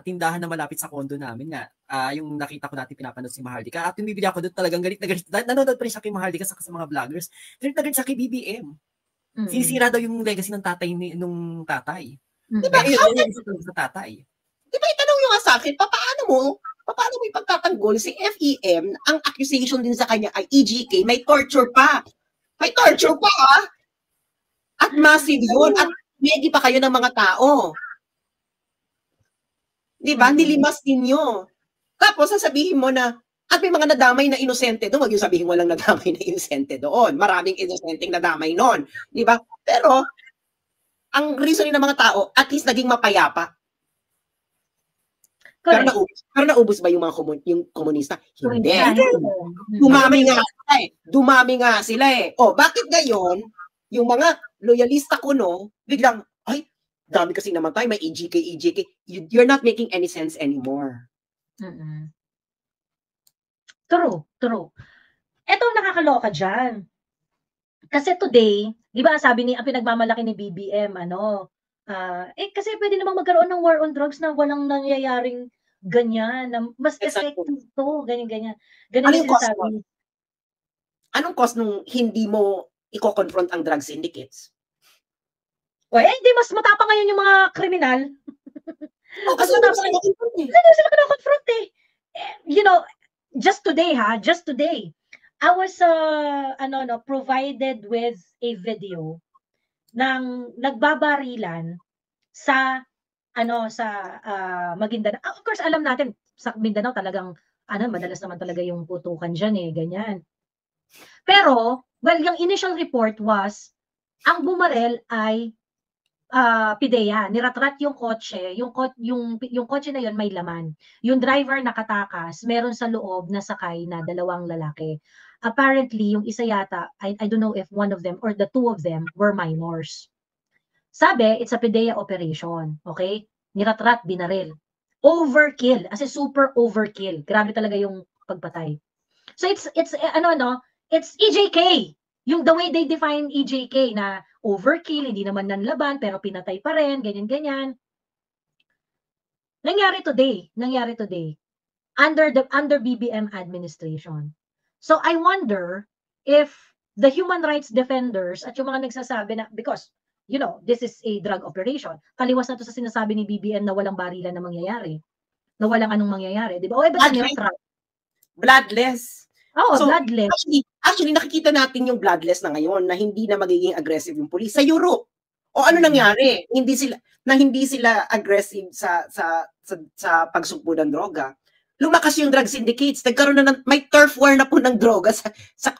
tindahan na malapit sa kondo namin nga. Yung nakita ko natin pinapanood si Mahardika. At yung bibili ako doon talagang galit na galit. Nanonood pa rin siya kay Mahardika sa mga vloggers. Galit na galit siya kay BBM. Sinisira daw yung legacy ng tatay nung tatay. Diba? Sa tatay. Diba itanong nyo nga sa akin, paano mo ipagtatanggol si FEM, ang accusation din sa kanya ay EJK, may torture pa. At massive yun. At megi pa kayo ng mga tao. Diba? Nilimas ninyo. Tapos sasabihin mo na, at may mga nadamay na inosente doon. Huwag yung sabihin walang nadamay na inosente doon. Maraming inosenteng nadamay noon. Diba? Pero, ang reasoning ng mga tao, at least naging mapayapa. Pero naubos ba yung mga yung komunista? Hindi. Dumami nga sila eh. Bakit gayon? Yung mga loyalista ko biglang, dami kasi namatay, may EJK. You're not making any sense anymore. True. Eto nakakaloka dyan. Kasi today, di ba sabi ang pinagmamalaki ni BBM, kasi pwede namang magkaroon ng war on drugs na walang nangyayaring ganyan, na mas effective to, ganyan. Ganun yung sinasabi. Anong cause nung hindi mo i-confront ang drug syndicates? Hindi, mas matapang ngayon yung mga kriminal. Mas matapang ngayon. Hindi sila kina-confront eh. Just today, I was provided with a video ng nagbabarilan sa Maguindanao. Of course, alam natin sa Mindanao talagang madalas naman talaga yung putukan diyan ganyan. Pero, yung initial report was ang bumarel ay PIDEA, niratrat yung kotse, yung kotse na yun may laman. Yung driver nakatakas, meron sa loob na sakay na 2 lalaki. Apparently, yung isa yata, I don't know if one of them or the 2 of them were minors. Sabi, it's a PIDEA operation, okay? Niratrat, binaril. Overkill, as super overkill. Grabe talaga yung pagpatay. So it's EJK. Yung the way they define EJK na overkill, hindi naman nanlaban, pero pinatay pa rin, ganyan. Nangyari today. Under BBM administration. So I wonder if the human rights defenders at yung mga nagsasabi na, because, this is a drug operation, taliwas na to sa sinasabi ni BBM na walang barilan na mangyayari. Na walang anong mangyayari. Di ba? Bloodless. So, bloodless. Actually, nakikita natin yung bloodless na ngayon na hindi na magiging aggressive yung police sa Europe. Ano nangyari? Hindi sila aggressive sa pagsugpo ng droga. Lumakas yung drug syndicates. Nagkaroon na may turf war na po ng droga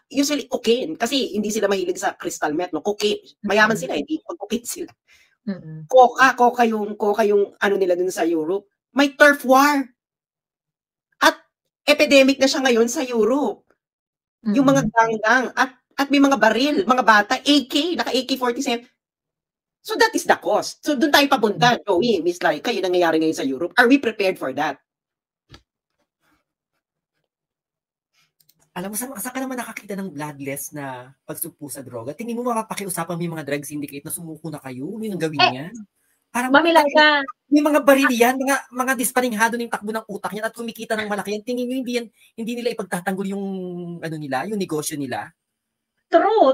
usually cocaine kasi hindi sila mahilig sa crystal meth, cocaine. Mayaman sila, hindi pag-cocaine sila. Coca yung nila dun sa Europe. May turf war. At epidemic na siya ngayon sa Europe. Yung mga ganggang at may mga baril, mga bata, naka AK-47. So that is the cost. So doon tayo papunta. Joey, Miss Lai, kayo nangyayari ngayon sa Europe. Are we prepared for that? Alam mo, saan ka naman nakakita ng bloodless na pagsugpo sa droga? Tingin mo mapapakiusapan mo yung mga drug syndicate na sumuko na kayo? Ano yung gawin niya? Parang mamilang ka. May mga baril yan, mga disparinghado ng takbo ng utak niyan at kumikita ng malaki yan. Tingin nyo hindi nila ipagtatanggol yung yung negosyo nila? True.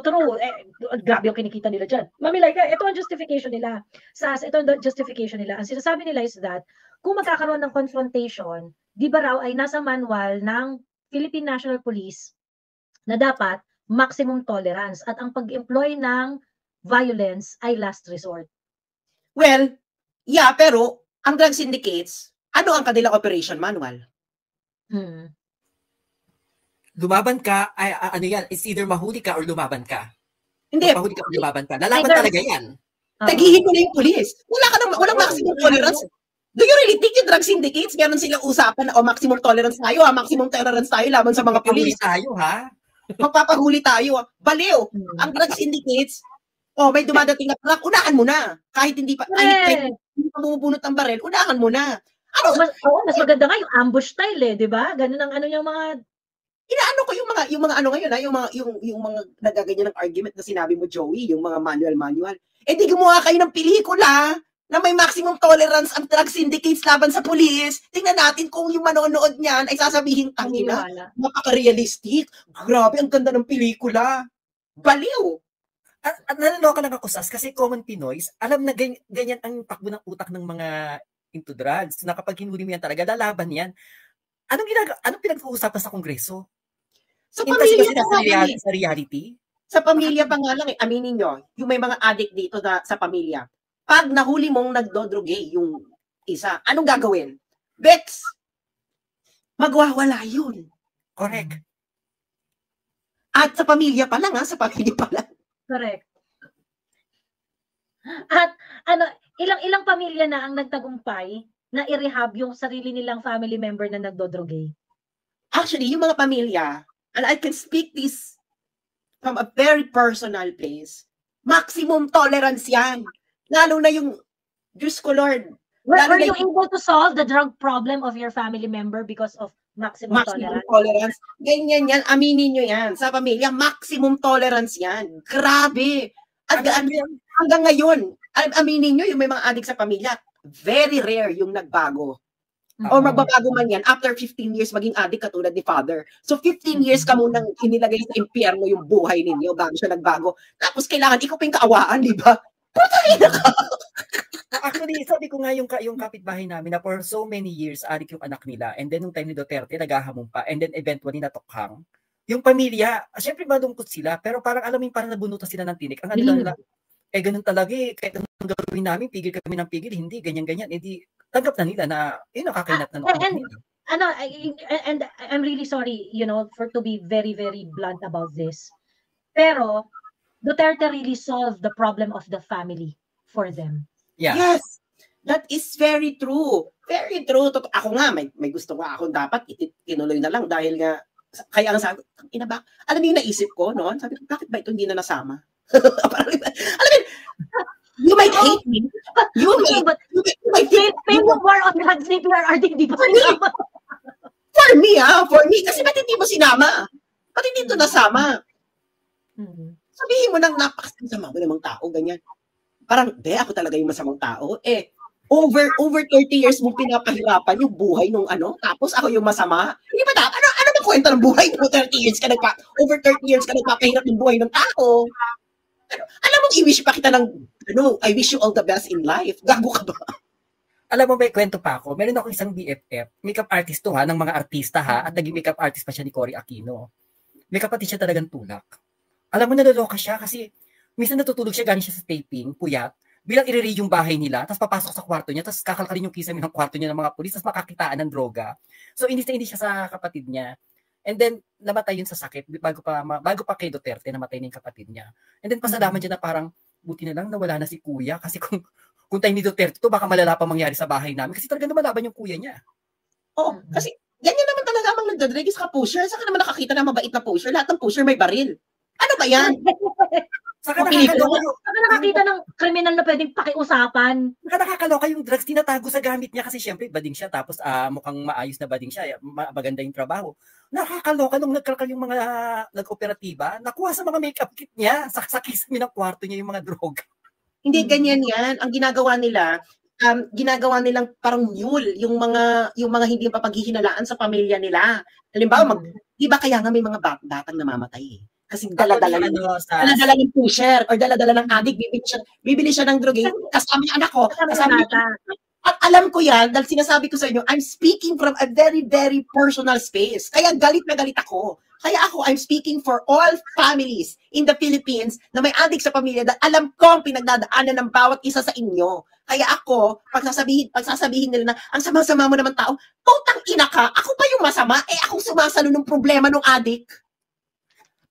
Grabe yung kinikita nila dyan. Mami, like, ito ang justification nila. Ito ang justification nila. Ang sinasabi nila is that, kung magkakaroon ng confrontation, di ba raw ay nasa manual ng Philippine National Police na dapat maximum tolerance at ang pag-employ ng violence ay last resort. Well, yeah, pero ang drug syndicates, ano ang kanilang operation manual? Lumaban ka, ay, ano yan, it's either mahuli ka or lumaban ka. Hindi. Mahuli ka or lumaban ka. Lalaban talaga yan. Tagihin mo na yung police. Walang maximum tolerance. Do you really think yung drug syndicates, meron silang usapan na maximum tolerance tayo, maximum tolerance tayo laban sa mga police? Tayo, ha? Magpapahuli tayo. Baliw. Ang drug syndicates, may dumadating na truck, unahan mo na. Kahit hindi pa bumubunot ang barel, unahan mo na. Mas maganda nga yung ambush style di ba? Ganun ang yung mga inaano ko yung mga ano ngayon yung mga nagaganyan ng argument na sinabi mo, Joey, yung mga manual. Di gumawa kayo ng pelikula na may maximum tolerance ang drug syndicates laban sa police. Tingnan natin kung yung manonood niyan ay sasabihin, tangina, napaka-realistic. Grabe, ang ganda ng pelikula. Baliw. At nalaloka lang ako, Sas, kasi common Pinoys, alam na ganyan ang takbo ng utak ng mga into drugs, na kapag hinuli mo yan talaga, lalaban yan. Anong pinag-uusapan sa Kongreso? Sa pamilya sa reality? Sa pamilya pa nga lang, aminin nyo, yung may mga addict dito sa pamilya, pag nahuli mong nagdodroge yung isa, anong gagawin? Bex, magwawala yun. Correct. At sa pamilya pa lang, sa pamilya pa lang. Correct. At ilang pamilya na ang nagtagumpay na i-rehab yung sarili nilang family member na nagdodroge? Actually, yung mga pamilya, and I can speak this from a very personal place, maximum tolerance yan. Lalo na yung, Diyos ko Lord. Were you able to solve the drug problem of your family member because of maximum tolerance? Ganyan yan, aminin nyo yan. Sa pamilya, maximum tolerance yan. Grabe. At hanggang ngayon, aminin nyo yung may mga adik sa pamilya, very rare yung nagbago. O magbabago man yan, after 15 years maging adik katulad ni Father. So 15 years ka munang inilagay sa impyerno yung buhay ninyo bago siya nagbago. Tapos kailangan ikaw pa yung kaawaan, di ba? Putay na ka! Actually, sabi ko nga yung kapitbahay namin na for so many years, adik yung anak nila. And then nung time ni Duterte, naghahamon pa. And then eventually natukhang. Yung pamilya, syempre malungkot sila, pero parang alam mo yung parang nabunutan sila ng tinik. Ang ano nila, ganun talaga kahit anong gawin namin, pigil kami ng pigil, hindi, ganyan-ganyan. Edi, tanggap na nila na, nakakainat na nila. And I'm really sorry, for to be very, very blunt about this. Pero, Duterte really solved the problem of the family for them. Yeah. Yes, that is very true. Very true. Ako nga, may gusto ko ako dapat tinuloy na lang dahil nga, kaya ang sabi, alam mo yung naisip ko noon? Sabi ko, bakit ba ito hindi na nasama? Alam mo, you might hate me. You might pay mo more on drugs ni PRRD, di ba? For me, kasi ba't hindi mo sinama? Ba't hindi ito nasama? Sabihin mo nang napakasama mo namang tao, ganyan. Parang, ako talaga yung masamang tao. Over 30 years mong pinapahirapan yung buhay nung tapos ako yung masama. Hindi ba dapat? Ano ba kwento ng buhay mo? Over 30 years ka nagpapahirap ng buhay ng tao. Alam mo, i-wish pa kita ng, I wish you all the best in life. Gago ka ba? Alam mo, may kwento pa ako. Meron ako isang BFF, makeup artist to ng mga artista at naging makeup artist pa siya ni Cory Aquino. May kapatid siya talagang tulak. Alam mo, naloloka siya kasi minsan natutulog siya, galing siya sa taping, puyat, bilang i-read yung bahay nila, tapos papasok sa kwarto niya, tapos kakalkalin yung kisame ng kwarto niya ng mga pulis, tapos makakitaan ng droga. So, hindi siya sa kapatid niya. And then, namatay yun sa sakit. Bago pa kay Duterte, namatay na yung kapatid niya. And then, pasalaman dyan na parang, buti na lang nawala na si kuya, kasi kung tayo ni Duterte to, baka malala pa mangyari sa bahay namin, kasi talaga lumalaban yung kuya niya. Oo, kasi ganyan naman talaga ang nagdadrigis ka pusher. Saka naman nakakita na mabait na pusher. Lahat ng pusher may baril. Ano ba yan? Saka nakakita ng kriminal na pwedeng pakiusapan. Nakakaloka yung drugs, tinatago sa gamit niya kasi syempre bading siya, tapos mukhang maayos na bading siya, maganda yung trabaho. Nakakaloka nung nagkalkal yung mga nag-operatiba, nakuha sa mga makeup kit niya, saksakis ng kwarto niya yung mga droga. Hindi ganyan yan. Ang ginagawa nilang parang mule, yung mga hindi papaghihinalaan sa pamilya nila. Halimbawa, di ba kaya nga may mga batang namamatay Kasi dala-dala ng pusher or dala-dala ng addict, bibili siya ng drugate, kasama yung anak ko, kasama yung at alam ko yan, dahil sinasabi ko sa inyo, I'm speaking from a very, very personal space. Kaya galit na galit ako. Kaya ako, I'm speaking for all families in the Philippines na may addict sa pamilya dahil alam ko ang pinagdadaanan ng bawat isa sa inyo. Kaya ako, pagsasabihin nila na, ang sama-sama mo naman tao, putang ina ka, ako pa yung masama, akong sumasalo ng problema ng addict.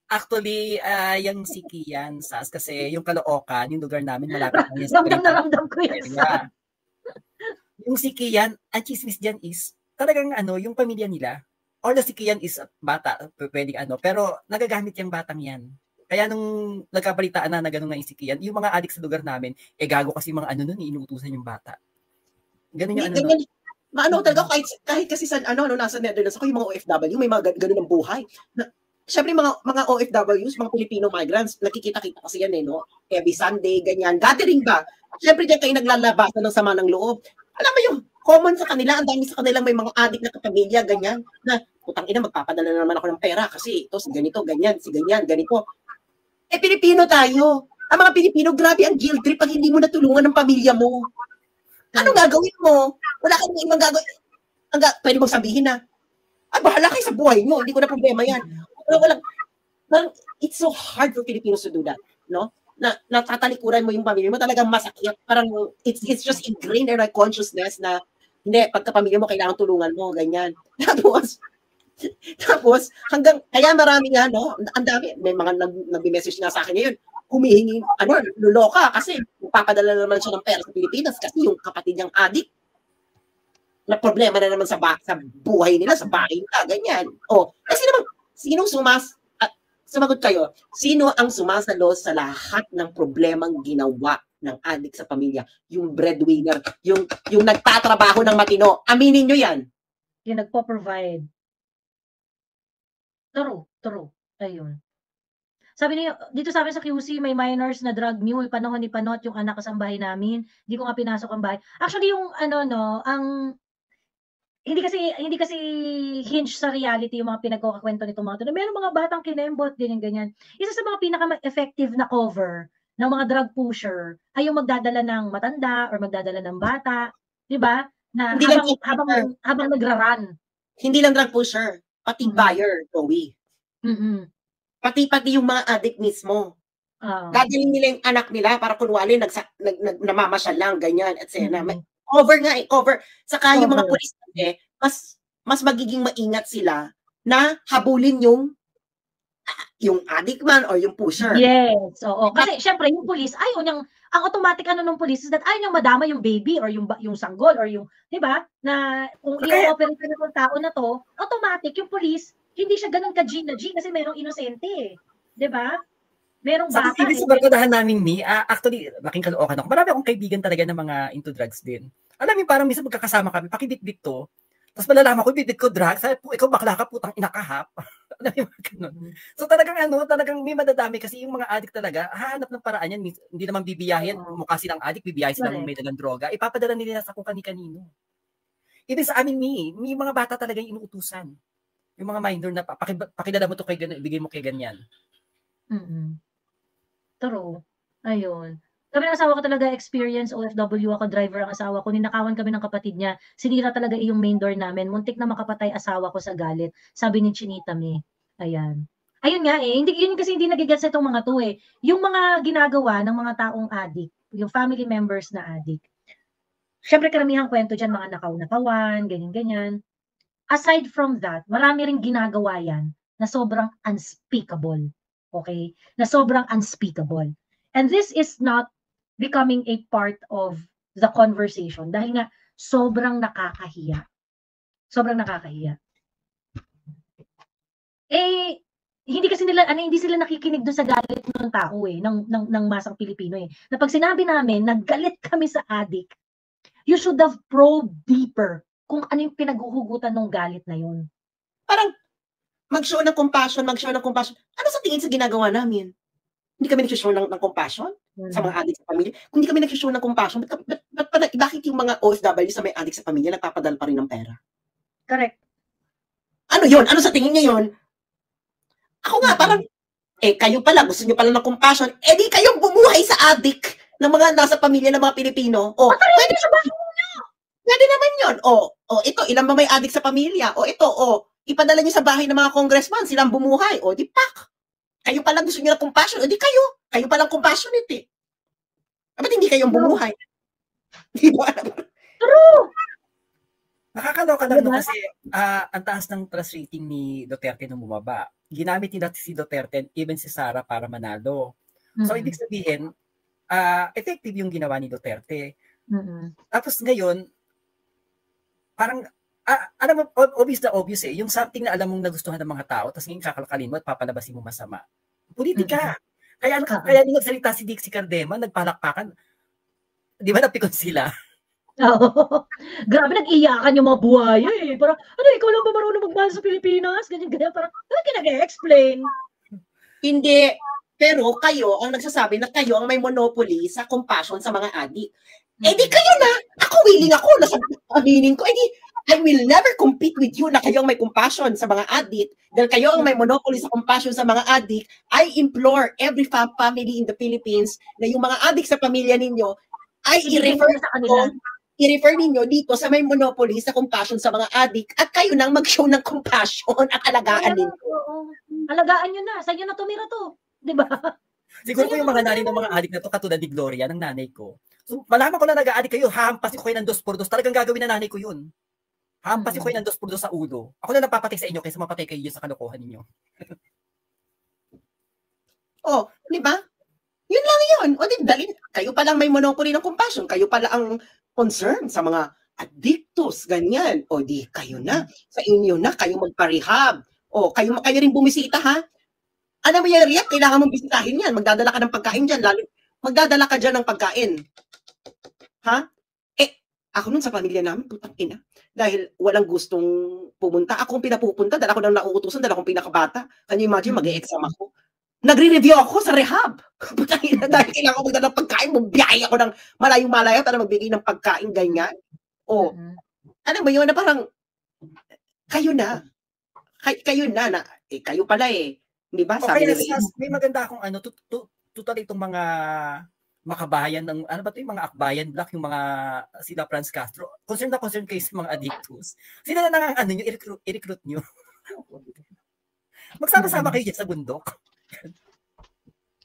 Actually, yung si Kian, Sas, kasi yung Caloocan, yung lugar namin, malapit na yan. Ramdam na ramdam ko yan, Sas. Yung si Kian, ang chismis dyan is, talagang yung pamilya nila, although si Kian is bata, pwedeng pero nagagamit yung batang yan. Kaya nung nagkabalitaan na gano'n na yung si Kian, yung mga adik sa lugar namin, gago kasi mga nun, inuutusan yung bata. Ganun yung talaga, kahit kasi sa, nasa Netherlands ako, yung mga OFW, may mga ganun ng buhay. Siyempre, mga OFWs, mga Filipino migrants, nakikita-kita kasi yan no? Every Sunday, ganyan. Gathering ba? Siyempre, diyan kayo naglalabasan ng sama ng loob. Alam mo yung common sa kanila, ang dami sa kanilang may mga adik na kapamilya, ganyan, na, putang ina, magpapadala na naman ako ng pera kasi ito, si ganito, ganyan, si ganyan, ganito. Pilipino tayo. Ang mga Pilipino, grabe ang guilt trip pag hindi mo natulungan ng pamilya mo. Ano gagawin mo? Wala kang ibang gagawin. Pwede mong sabihin na, bahala kayo sa buhay mo, hindi ko na problema yan. It's so hard for Filipinos to do that, no? Na natatalikuran mo yung pamilya mo, talagang masakit. Parang it's just ingrained in our consciousness na hindi, pagka-pamilya mo, kailangan tulungan mo, ganyan. Tapos, hanggang, kaya marami nga, no? Ang dami, may mga nag-message nga sa akin ngayon, humihingi, luloka, kasi papadala naman siya ng pera sa Pilipinas kasi yung kapatid niyang adik, na problema na naman sa buhay nila, sa bahay nila, ganyan. Kasi naman, sumagot kayo, sino ang sumasalo sa lahat ng problemang ginawa ng adik sa pamilya? Yung breadwinner, yung nagtatrabaho ng matino. Aminin nyo yan. Yung nagpo-provide. True. Ayun. Sabi niyo, dito sa amin sa QC, may minors na drug mule, panahon ni Panot, yung anak kasambahay namin. Hindi ko nga pinasok ang bahay. Actually, yung hindi kasi hinge sa reality yung mga pinagkukwento nitong mga ito. Meron mga batang kinembot din yung ganyan. Isa sa mga pinaka-effective na cover ng mga drug pusher ay yung magdadala ng matanda or magdadala ng bata, 'di ba? Na habang nagra-run. Hindi lang drug pusher, pati buyer, Joey. Pati yung mga addict mismo. Dadalhin nila yung anak nila para kunwari namamasyal lang, ganyan, etc. Cover. Saka yung mga pulis mas magiging maingat sila na habulin yung addict man or yung pusher. Yes, oo. Kasi syempre yung pulis, ang automatic ng pulis is that ayaw niyang madama yung baby or yung sanggol or yung, di ba? Na kung i-operate na ng tao na to, automatic yung pulis, hindi siya ganun ka-G na G kasi merong inosente. Di ba? Merong bata. Sa barkadahan namin actually, laking Caloocan ako. Marami akong kaibigan talaga ng mga into drugs din. Alam mo, parang minsan magkakasama kami, pakibit-bit to, tapos malalaman ko, bit-bit ko drugs, sabi po, ikaw bakla ka, putang inakahap. Alam mo, ganun. So talagang may madadami kasi yung mga addict talaga, hahanap ng paraan yan, hindi naman bibiyahin, mukha silang addict, bibiyahin silang may dalang droga, ipapadala nila sa kung kani-kanino. Even sa amin, may mga bata talaga yung inuutusan. Yung mga minor na, pakilala mo to kay ganyan, ibigay mo kay ganyan. True. Ayun. Kami ng asawa ko talaga experience, OFW ako, driver ang asawa ko, ninakawan kami ng kapatid niya, sinira talaga yung main door namin, muntik na makapatay asawa ko sa galit, sabi ni Chinita May. Ayan. Ayun nga yun kasi hindi nagigets itong mga to yung mga ginagawa ng mga taong addict, yung family members na addict. Siyempre karamihang kwento dyan, mga nakaw-nakawan, ganyan-ganyan. Aside from that, marami ring ginagawa yan na sobrang unspeakable. Okay? Na sobrang unspeakable. And this is not becoming a part of the conversation dahil nga sobrang nakakahiya. Sobrang nakakahiya. Hindi sila nakikinig doon sa galit ng tao ng masang Pilipino Na pag sinabi namin, naggalit kami sa addict, you should have probed deeper kung ano yung pinaghuhugutan ng galit na yun. Parang mag-show ng compassion. Ano sa tingin sa ginagawa namin? Hindi kami nag-show ng compassion sa mga addict sa pamilya. Kung hindi kami nag-show ng compassion, bakit yung mga OFW sa may addict sa pamilya nagpapadala pa rin ng pera? Correct. Ano yun? Ano sa tingin niya yun? Ako nga, parang Kayo pala, gusto nyo pala ng compassion, di kayong bumuhay sa adik ng mga nasa pamilya ng mga Pilipino. Pwede naman yun. Ito, ilan ba may adik sa pamilya? Ito, ipadala nyo sa bahay ng mga congressman, silang bumuhay. Di pak. Kayo pala gusto nyo ng compassion, di kayo. Kayo palang compassionate Ba't hindi kayong bumuhay? Di ba? True! Nakakaloka lang kasi ang taas ng trust rating ni Duterte nung bumaba. Ginamit nila si Duterte, even si Sara para manalo. So, ibig sabihin, effective yung ginawa ni Duterte. Tapos ngayon, parang, alam mo, obvious yung something na alam mong nagustuhan ng mga tao, tapos ngayon kakalkalin mo at papalabasin mo masama. Politika. Kaya nung nagsalita si Dixie Cardema, nagpalakpakan, di ba napikon sila? Grabe, nag-iyakan yung mga buhaya Parang, ikaw lang ba marunong magmahal sa Pilipinas? Ganyan. Parang, nag-explain. Hindi. Pero kayo ang nagsasabi na kayo ang may monopoly sa compassion sa mga adik. Di kayo na. Ako willing ako. Aminin ko. I will never compete with you na kayo ang may compassion sa mga adik. Dahil kayo ang may monopoly sa compassion sa mga adik, I implore every family in the Philippines na yung mga adik sa pamilya ninyo ay i-refer ninyo dito sa may monopoly sa compassion sa mga adik at kayo nang mag-show ng compassion at alagaan ninyo. Alagaan nyo na. Sa'yo na tumira to. Diba? Siguro ko yung mga nanay ng mga adik na to, katulad ni Gloria, ng nanay ko. So, malaman ko na nag-aadik kayo, hampasin ko kayo ng 2x2. Talagang gagawin na nanay ko yun. Hampasin ko kayo ng 2x2 sa ulo. Ako na napapatay sa inyo kaysa mapatay kayo sa kalokohan ninyo. Di ba? Yun lang yun. Dali, kayo palang may monopoly ng compassion. Kayo pala ang concern sa mga addictos, ganyan. Di kayo na. Sa inyo na, kayo magparehab. Kayo rin bumisita, ha? Ano mo yan, Riyak? Kailangan mong bisitahin yan. Magdadala ka ng pagkain dyan. Magdadala ka dyan ng pagkain. Ha? Ako nun sa pamilya namin, putang ina. Dahil walang gustong pumunta. Ako ang pinapupunta, dahil ako nang nauutusan, dahil akong pinakabata. Can you imagine, mag-e-exam ako. Nagre-review ako sa rehab. Putang ina, dahil kailangan ko magdala ng pagkain, magbiyahe ako ng malayong-malayo para magbigay ng pagkain, ganyan. Alam mo yun, na parang, kayo na. Kayo na. Kayo pala Di ba? Sabi nila, may maganda akong totally itong mga makabayan ng, ano ba ito yung mga akbayan black, yung mga sila Franz Castro. Concerned kayo sa mga addictos. Sila na i-recruit nyo. Magsama-sama kayo dyan sa bundok.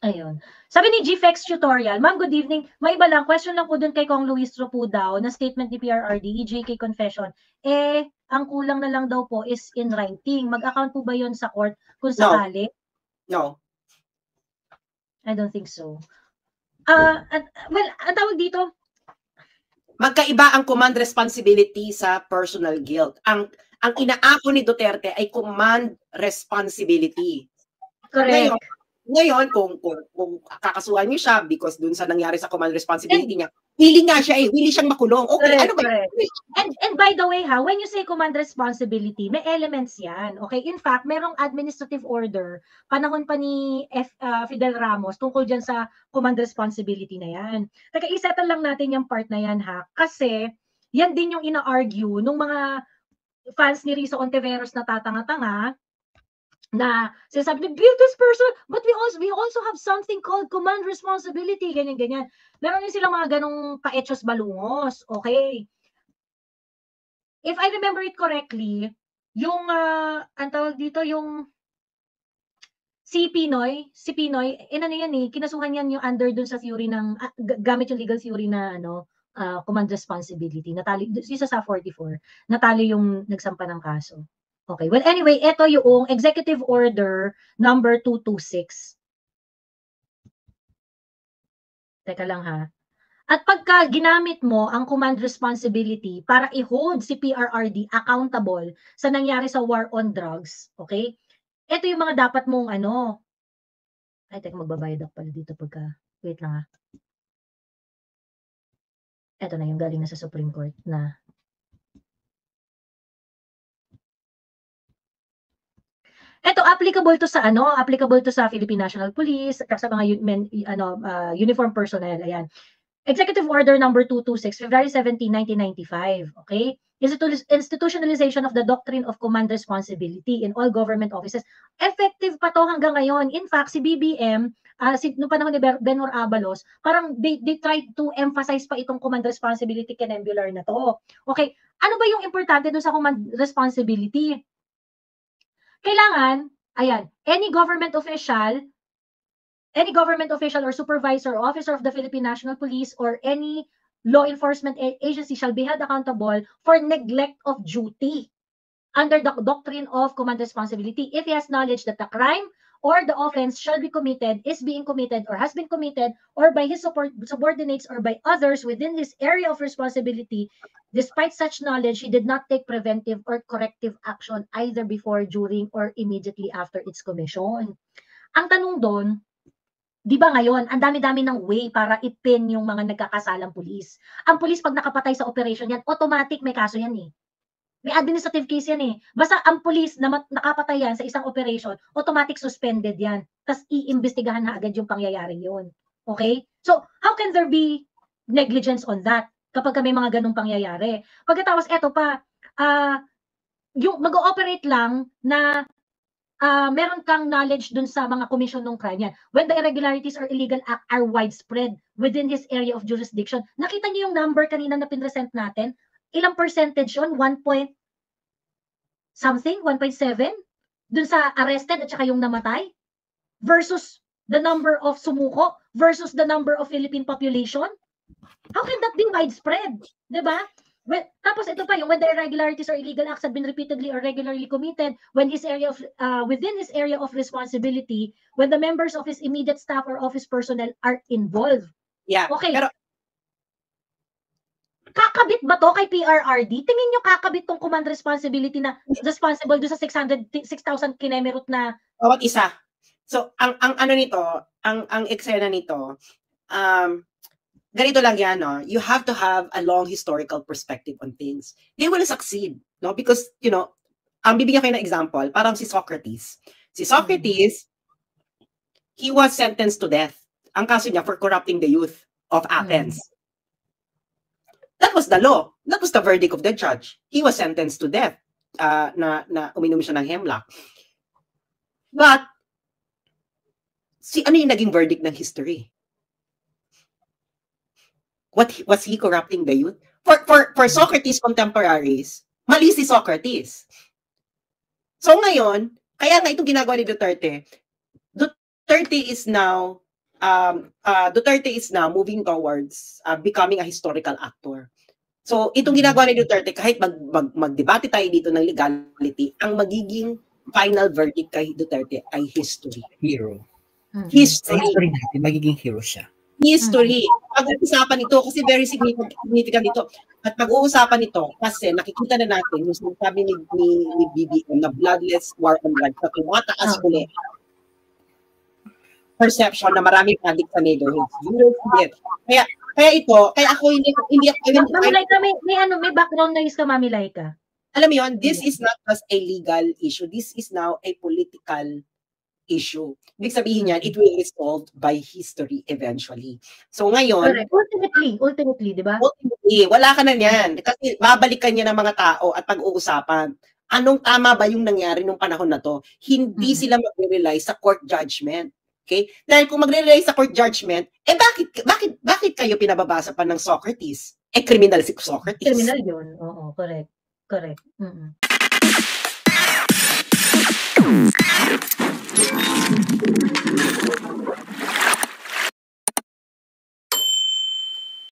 Ayun. Sabi ni GFX Tutorial, Ma'am, good evening. May iba lang, question lang po dun kay Kong Luis Ropo daw, na statement ni PRRD, EJK confession. Ang kulang na lang daw po is in writing. Mag-account po ba yun sa court kung sakali? No. I don't think so. Well, ang tawag dito, magkaiba ang command responsibility sa personal guilt. Ang inaako ni Duterte ay command responsibility. Correct. Ngayon, kung kakasuhan niyo siya because dun sa nangyari sa command responsibility niya, willing nga siya willing siyang makulong. Okay, correct, ano ba? And by the way when you say command responsibility, may elements yan. Okay, in fact, merong administrative order, panahon pa ni Fidel Ramos tungkol dyan sa command responsibility na yan. Teka, isettle lang natin yung part na yan kasi yan din yung ina-argue nung mga fans ni Rizzo Ontiveros na tatanga-tanga, na sinasabi, give this person, but we also have something called command responsibility, ganyan. Meron din silang mga ganong paetsos balungos, okay? If I remember it correctly, yung, ang tawag dito, yung si Pinoy, ano yan kinasuhan yan yung under dun sa theory ng, gamit yung legal theory na, command responsibility, natali, isa sa 44, natali yung nagsampa ng kaso. Okay, well anyway, ito yung Executive Order number 226. Teka lang ha. At pagka ginamit mo ang command responsibility para i-hold si PRRD accountable sa nangyari sa war on drugs, okay? Ito yung mga dapat mong ay, teka, magbabayad ako pala dito pagka, wait lang ha. Ito na yung galing na sa Supreme Court na ito, applicable to sa Philippine National Police, sa mga uniform personnel. Ayan. Executive Order number 226, February 17, 1995. Okay? institutionalization of the doctrine of command responsibility in all government offices. Effective pa to hanggang ngayon. In fact, si BBM, noong panahon ni Benhur Abalos, parang they tried to emphasize pa itong command responsibility kinembular na to. Okay, ano ba yung importante doon sa command responsibility? Kailangan, ayan, any government official or supervisor or officer of the Philippine National Police or any law enforcement agency shall be held accountable for neglect of duty under the doctrine of command responsibility if he has knowledge that the crime or the offense shall be committed, is being committed, or has been committed, or by his subordinates or by others within his area of responsibility. Despite such knowledge, he did not take preventive or corrective action either before, during, or immediately after its commission. Ang tanong doon, di ba ngayon, ang dami-dami ng way para ipin yung mga nagkakasalang pulis. Ang pulis, pag nakapatay sa operation yan, automatic may kaso yan eh. May administrative case yan eh. Basta ang pulis na nakapatay yan sa isang operation, automatic suspended yan. Tapos iimbestigahan na agad yung pangyayari yun. Okay? So, how can there be negligence on that kapag may mga ganung pangyayari? Pagkatapos, eto pa, yung mag-ooperate lang na meron kang knowledge dun sa mga commission ng crime yan. When the irregularities or illegal act are widespread within his area of jurisdiction. Nakita niyo yung number kanina na pinresent natin? Ilang percentage yun? 1 point something? 1.7? Dun sa arrested at saka yung namatay? Versus the number of sumuko? Versus the number of Philippine population? How can that be widespread? Diba? Well, tapos ito pa yung when the irregularities or illegal acts have been repeatedly or regularly committed when his area of within his area of responsibility, when the members of his immediate staff or office personnel are involved. Yeah. Okay. Pero kakabit ba to kay PRRD? Tingin nyo kakabit tong command responsibility na responsible do sa 6,000 kinemerot na bawat isa. So ang ano nito, ang eksena nito, ganito lang yan, no? You have to have a long historical perspective on things. They will succeed, no? Because, you know, ang bibigyan kayo ng example, parang si Socrates. Si Socrates, he was sentenced to death. Ang kaso niya for corrupting the youth of Athens. That was the law. That was the verdict of the judge. He was sentenced to death na uminom siya ng hemlock. But, ano yung naging verdict ng history? Was he corrupting the youth? For Socrates contemporaries, mali si Socrates. So ngayon, kaya nga itong ginagawa ni Duterte is now moving towards becoming a historical actor. So itong ginagawa ni Duterte, kahit magdebate tayo dito ng legality, ang magiging final verdict kay Duterte ay history. Hero. History. Sa history natin, magiging hero siya. History. Pag-uusapan ito, kasi very significant ito. At pag-uusapan ito, kasi nakikita na natin yung sinasabi ni BBM na bloodless war on drugs na tumataas ulit. Perception na maraming addict sa neighborhoods. Kaya ako hindi Mami Laika, may background noise ka, Mami Laika. Alam mo yun, this is not just a legal issue. This is now a political issue. Ibig sabihin yan, it will be resolved by history eventually. So ngayon, ultimately, di ba? Ultimately, wala ka na yan. Kasi babalikan niya ng mga tao at pag-uusapan. Anong tama ba yung nangyari nung panahon na to? Hindi sila magre-rely sa court judgment. Okay? Dahil kung magre-rely sa court judgment, bakit kayo pinababasa pa ng Socrates? Criminal si Socrates. Criminal yun. Oo, correct.